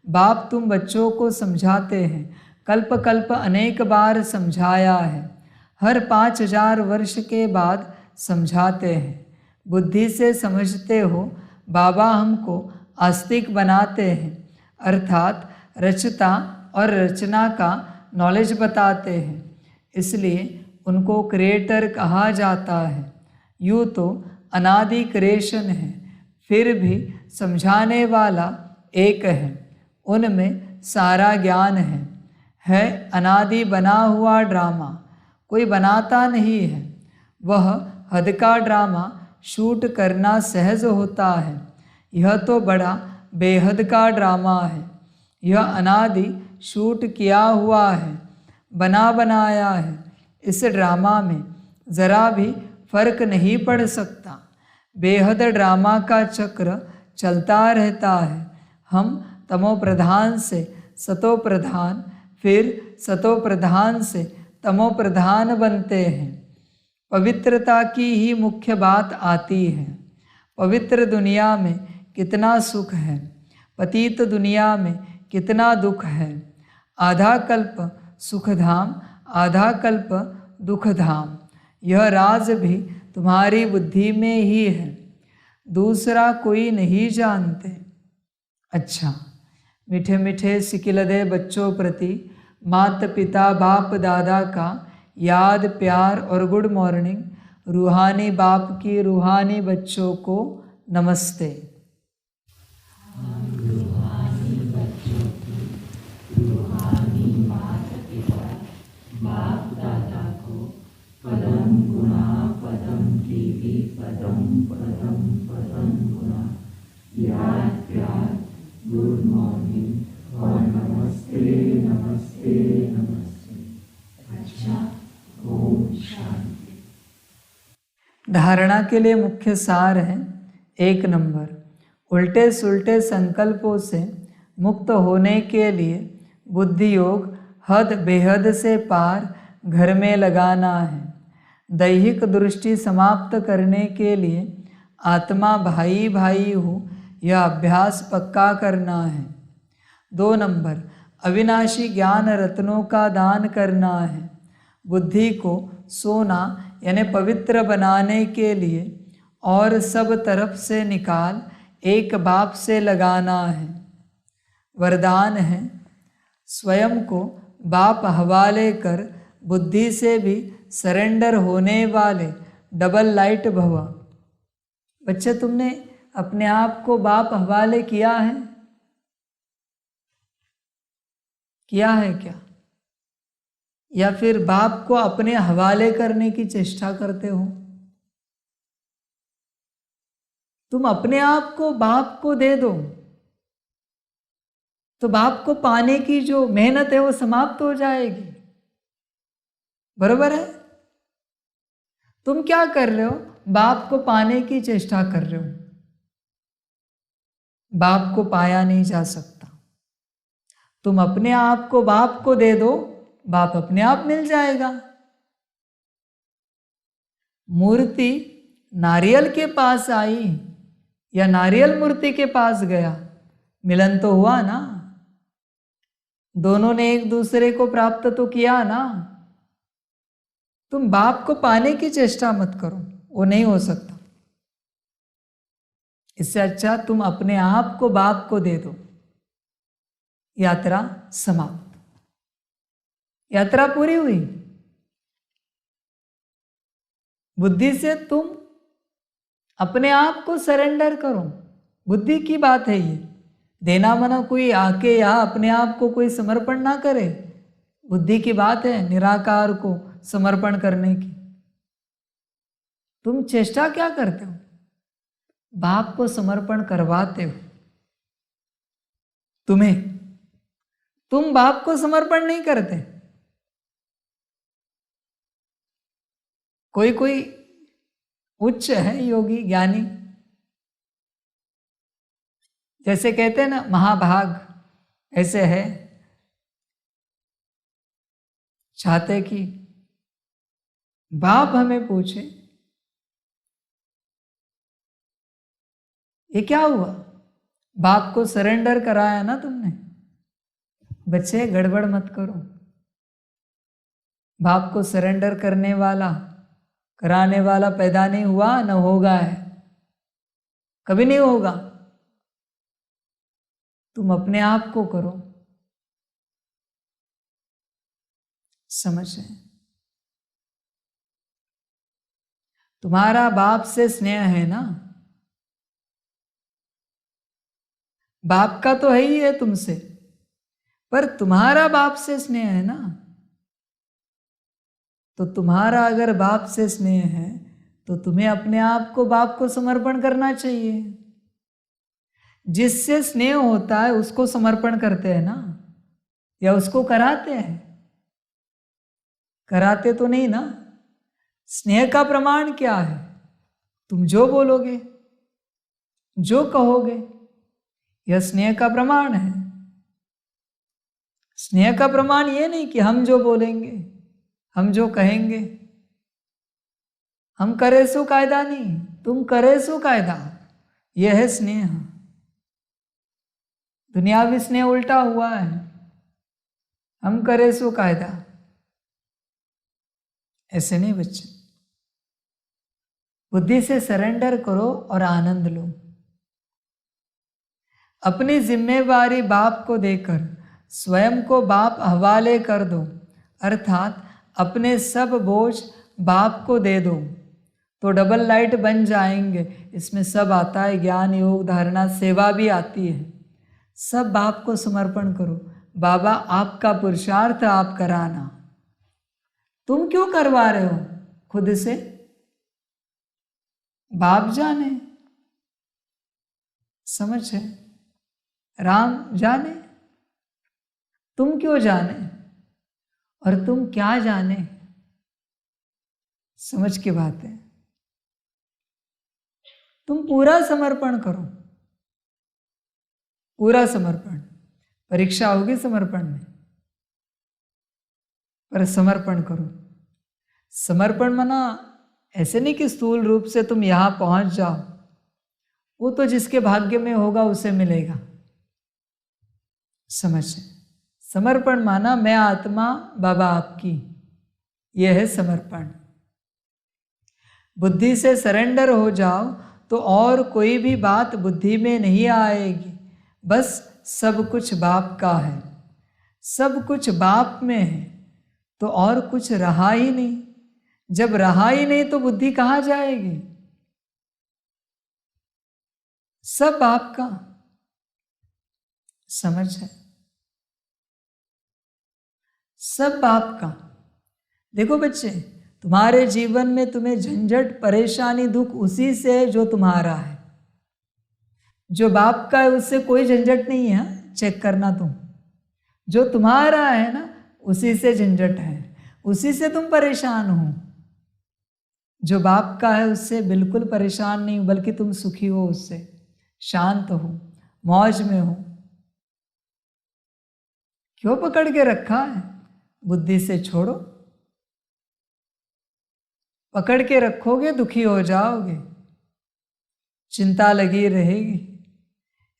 बाप तुम बच्चों को समझाते हैं, कल्प कल्प अनेक बार समझाया है, हर 5000 वर्ष के बाद समझाते हैं। बुद्धि से समझते हो, बाबा हमको आस्तिक बनाते हैं, अर्थात रचता और रचना का नॉलेज बताते हैं, इसलिए उनको क्रिएटर कहा जाता है। यूँ तो अनादि क्रिएशन है, फिर भी समझाने वाला एक है, उनमें सारा ज्ञान है अनादि बना हुआ ड्रामा, कोई बनाता नहीं है। वह हद का ड्रामा शूट करना सहज होता है, यह तो बड़ा बेहद का ड्रामा है। यह अनादि शूट किया हुआ है, बना बनाया है। इस ड्रामा में ज़रा भी फर्क नहीं पड़ सकता। बेहद ड्रामा का चक्र चलता रहता है। हम तमो प्रधान से सतो प्रधान, फिर सतो प्रधान से तमो प्रधान बनते हैं। पवित्रता की ही मुख्य बात आती है। पवित्र दुनिया में कितना सुख है, पतित दुनिया में कितना दुख है। आधा कल्प सुखधाम, आधा कल्प दुखधाम, यह राज भी तुम्हारी बुद्धि में ही है, दूसरा कोई नहीं जानते। अच्छा, मीठे मीठे सिकिलदे बच्चों प्रति माता पिता बाप दादा का याद प्यार और गुड मॉर्निंग। रूहानी बाप की रूहानी बच्चों को नमस्ते। रूहानी बच्चों की रूहानी माता पिता बाप दादा को पदम गुणा पदम दीवी पदम पदम पदम गुणा याद प्यार गुड मॉर्निंग और नमस्ते नमस्ते नमस्ते। अच्छा, ओम शांति। धारणा के लिए मुख्य सार है। 1 नंबर, उल्टे सुल्टे संकल्पों से मुक्त होने के लिए बुद्धि योग हद बेहद से पार घर में लगाना है। दैहिक दृष्टि समाप्त करने के लिए आत्मा भाई भाई हो, यह अभ्यास पक्का करना है। 2 नंबर, अविनाशी ज्ञान रत्नों का दान करना है। बुद्धि को सोना यानी पवित्र बनाने के लिए और सब तरफ से निकाल एक बाप से लगाना है। वरदान है, स्वयं को बाप हवाले कर बुद्धि से भी सरेंडर होने वाले डबल लाइट भव। बच्चे, तुमने अपने आप को बाप हवाले किया है? किया है क्या? या फिर बाप को अपने हवाले करने की चेष्टा करते हो? तुम अपने आप को बाप को दे दो, तो बाप को पाने की जो मेहनत है वो समाप्त हो जाएगी। बरोबर है? तुम क्या कर रहे हो? बाप को पाने की चेष्टा कर रहे हो। बाप को पाया नहीं जा सकता। तुम अपने आप को बाप को दे दो, बाप अपने आप मिल जाएगा। मूर्ति नारियल के पास आई या नारियल मूर्ति के पास गया, मिलन तो हुआ ना। दोनों ने एक दूसरे को प्राप्त तो किया ना। तुम बाप को पाने की चेष्टा मत करो, वो नहीं हो सकता। इससे अच्छा तुम अपने आप को बाप को दे दो। यात्रा समाप्त। यात्रा पूरी हुई। बुद्धि से तुम अपने आप को सरेंडर करो। बुद्धि की बात है ये। देना मना कोई आके यहाँ अपने आप को कोई समर्पण ना करे। बुद्धि की बात है निराकार को समर्पण करने की। तुम चेष्टा क्या करते हो? बाप को समर्पण करवाते हो। तुम बाप को समर्पण नहीं करते। कोई उच्च है योगी ज्ञानी, जैसे कहते हैं ना महाभाग, ऐसे है, चाहते कि बाप हमें पूछे ये क्या हुआ? बाप को सरेंडर कराया ना तुमने। बच्चे गड़बड़ मत करो। बाप को सरेंडर करने वाला कराने वाला पैदा नहीं हुआ, न होगा है, कभी नहीं होगा। तुम अपने आप को करो। समझ रहे? तुम्हारा बाप से स्नेह है ना। बाप का तो है ही है तुमसे, पर तुम्हारा बाप से स्नेह है ना। तो तुम्हारा अगर बाप से स्नेह है तो तुम्हें अपने आप को बाप को समर्पण करना चाहिए। जिससे स्नेह होता है उसको समर्पण करते हैं ना, या उसको कराते हैं? कराते तो नहीं ना। स्नेह का प्रमाण क्या है? तुम जो बोलोगे, जो कहोगे, यह स्नेह का प्रमाण है। स्नेह का प्रमाण ये नहीं कि हम जो बोलेंगे, हम जो कहेंगे। हम करे सो कायदा नहीं, तुम करे सो कायदा, यह है स्नेह। दुनियावी स्नेह उल्टा हुआ है, हम करे सो कायदा। ऐसे नहीं बच्चे। बुद्धि से सरेंडर करो और आनंद लो। अपनी जिम्मेवारी बाप को देकर स्वयं को बाप हवाले कर दो, अर्थात अपने सब बोझ बाप को दे दो, तो डबल लाइट बन जाएंगे। इसमें सब आता है, ज्ञान, योग, धारणा, सेवा भी आती है। सब बाप को समर्पण करो। बाबा आपका पुरुषार्थ आप कराना। तुम क्यों करवा रहे हो? खुद से बाप जाने। समझ है? राम जाने, तुम क्यों जाने और तुम क्या जाने? समझ की बात है। तुम पूरा समर्पण करो, पूरा समर्पण। परीक्षा होगी समर्पण में, पर समर्पण करो। समर्पण माना ऐसे नहीं कि स्थूल रूप से तुम यहां पहुंच जाओ, वो तो जिसके भाग्य में होगा उसे मिलेगा। समझ? समर्पण माना मैं आत्मा, बाबा आपकी, यह है समर्पण। बुद्धि से सरेंडर हो जाओ तो और कोई भी बात बुद्धि में नहीं आएगी। बस सब कुछ बाप का है, सब कुछ बाप में है, तो और कुछ रहा ही नहीं। जब रहा ही नहीं तो बुद्धि कहाँ जाएगी? सब बाप का। समझ है? सब बाप का। देखो बच्चे, तुम्हारे जीवन में तुम्हें झंझट, परेशानी, दुख उसी से है जो तुम्हारा है। जो बाप का है उससे कोई झंझट नहीं है। चेक करना तुम। जो तुम्हारा है ना उसी से झंझट है, उसी से तुम परेशान हो। जो बाप का है उससे बिल्कुल परेशान नहीं, बल्कि तुम सुखी हो, उससे शांत हो, मौज में हो। क्यों पकड़ के रखा है? बुद्धि से छोड़ो। पकड़ के रखोगे दुखी हो जाओगे, चिंता लगी रहेगी।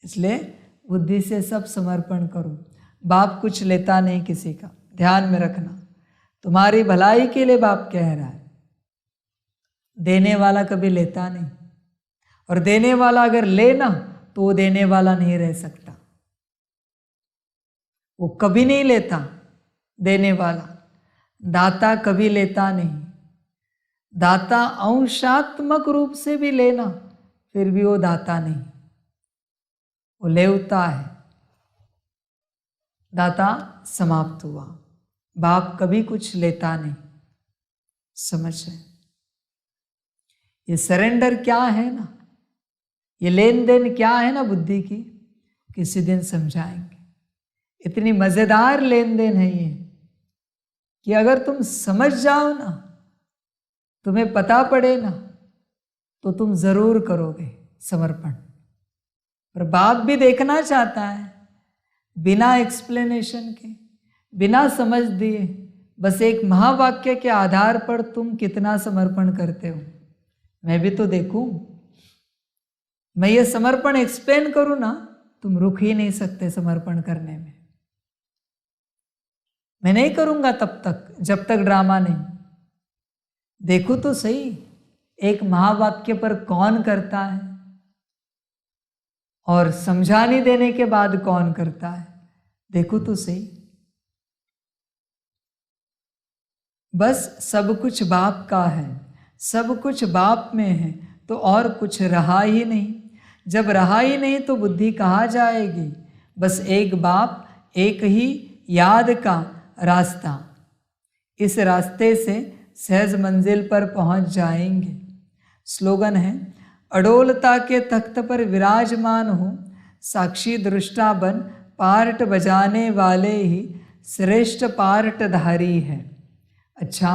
इसलिए बुद्धि से सब समर्पण करो। बाप कुछ लेता नहीं किसी का, ध्यान में रखना। तुम्हारी भलाई के लिए बाप कह रहा है। देने वाला कभी लेता नहीं, और देने वाला अगर लेना तो वो देने वाला नहीं रह सकता। वो कभी नहीं लेता। देने वाला दाता कभी लेता नहीं। दाता अंशात्मक रूप से भी लेना, फिर भी वो दाता नहीं, वो लेवता है। दाता समाप्त हुआ। बाप कभी कुछ लेता नहीं। समझे? ये सरेंडर क्या है ना, ये लेन देन क्या है ना बुद्धि की, किसी दिन समझाएंगे। इतनी मजेदार लेन देन है ये कि अगर तुम समझ जाओ ना, तुम्हें पता पड़े ना, तो तुम जरूर करोगे समर्पण। और बाप भी देखना चाहता है, बिना एक्सप्लेनेशन के, बिना समझ दिए, बस एक महावाक्य के आधार पर तुम कितना समर्पण करते हो। मैं भी तो देखूं। मैं ये समर्पण एक्सप्लेन करूं ना, तुम रुक ही नहीं सकते समर्पण करने में। मैं नहीं करूंगा तब तक जब तक ड्रामा नहीं। देखो तो सही, एक महावाक्य पर कौन करता है, और समझाने देने के बाद कौन करता है। देखो तो सही। बस सब कुछ बाप का है, सब कुछ बाप में है, तो और कुछ रहा ही नहीं। जब रहा ही नहीं तो बुद्धि कहाँ जाएगी? बस एक बाप, एक ही याद का रास्ता। इस रास्ते से सहज मंजिल पर पहुंच जाएंगे। स्लोगन है, अडोलता के तख्त पर विराजमान हो, साक्षी दृष्टा बन, पार्ट बजाने वाले ही श्रेष्ठ पार्टधारी है। अच्छा,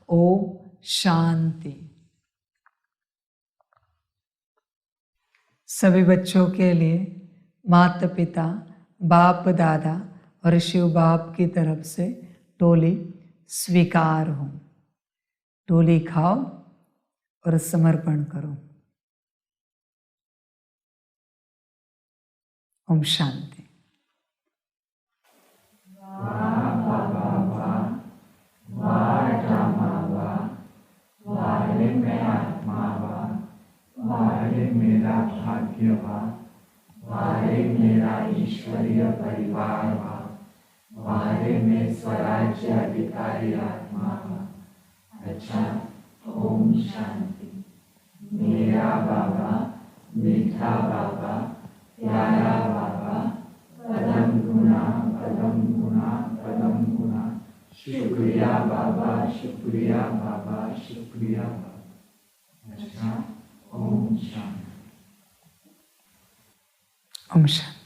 ओम शांति। सभी बच्चों के लिए माता पिता, बाप दादा और शिव बाप की तरफ से टोली स्वीकार हो। टोली खाओ और समर्पण करो। ओम शांति। वाहे मेरा भाग्य वा, वाहे मेरा ईश्वरीय परिवार वा, वाहे में स्वराज्य अधिकारी आत्मा वा। अच्छा, ओम शांति। मेरा बाबा, मीठा बाबा, प्यारा बाबा, पदम गुना पदम गुना पदम गुना। शुक्रिया बाबा, शुक्रिया बाबा, शुक्रिया बाबा। अच्छा, ओम शांति। ओम शांति।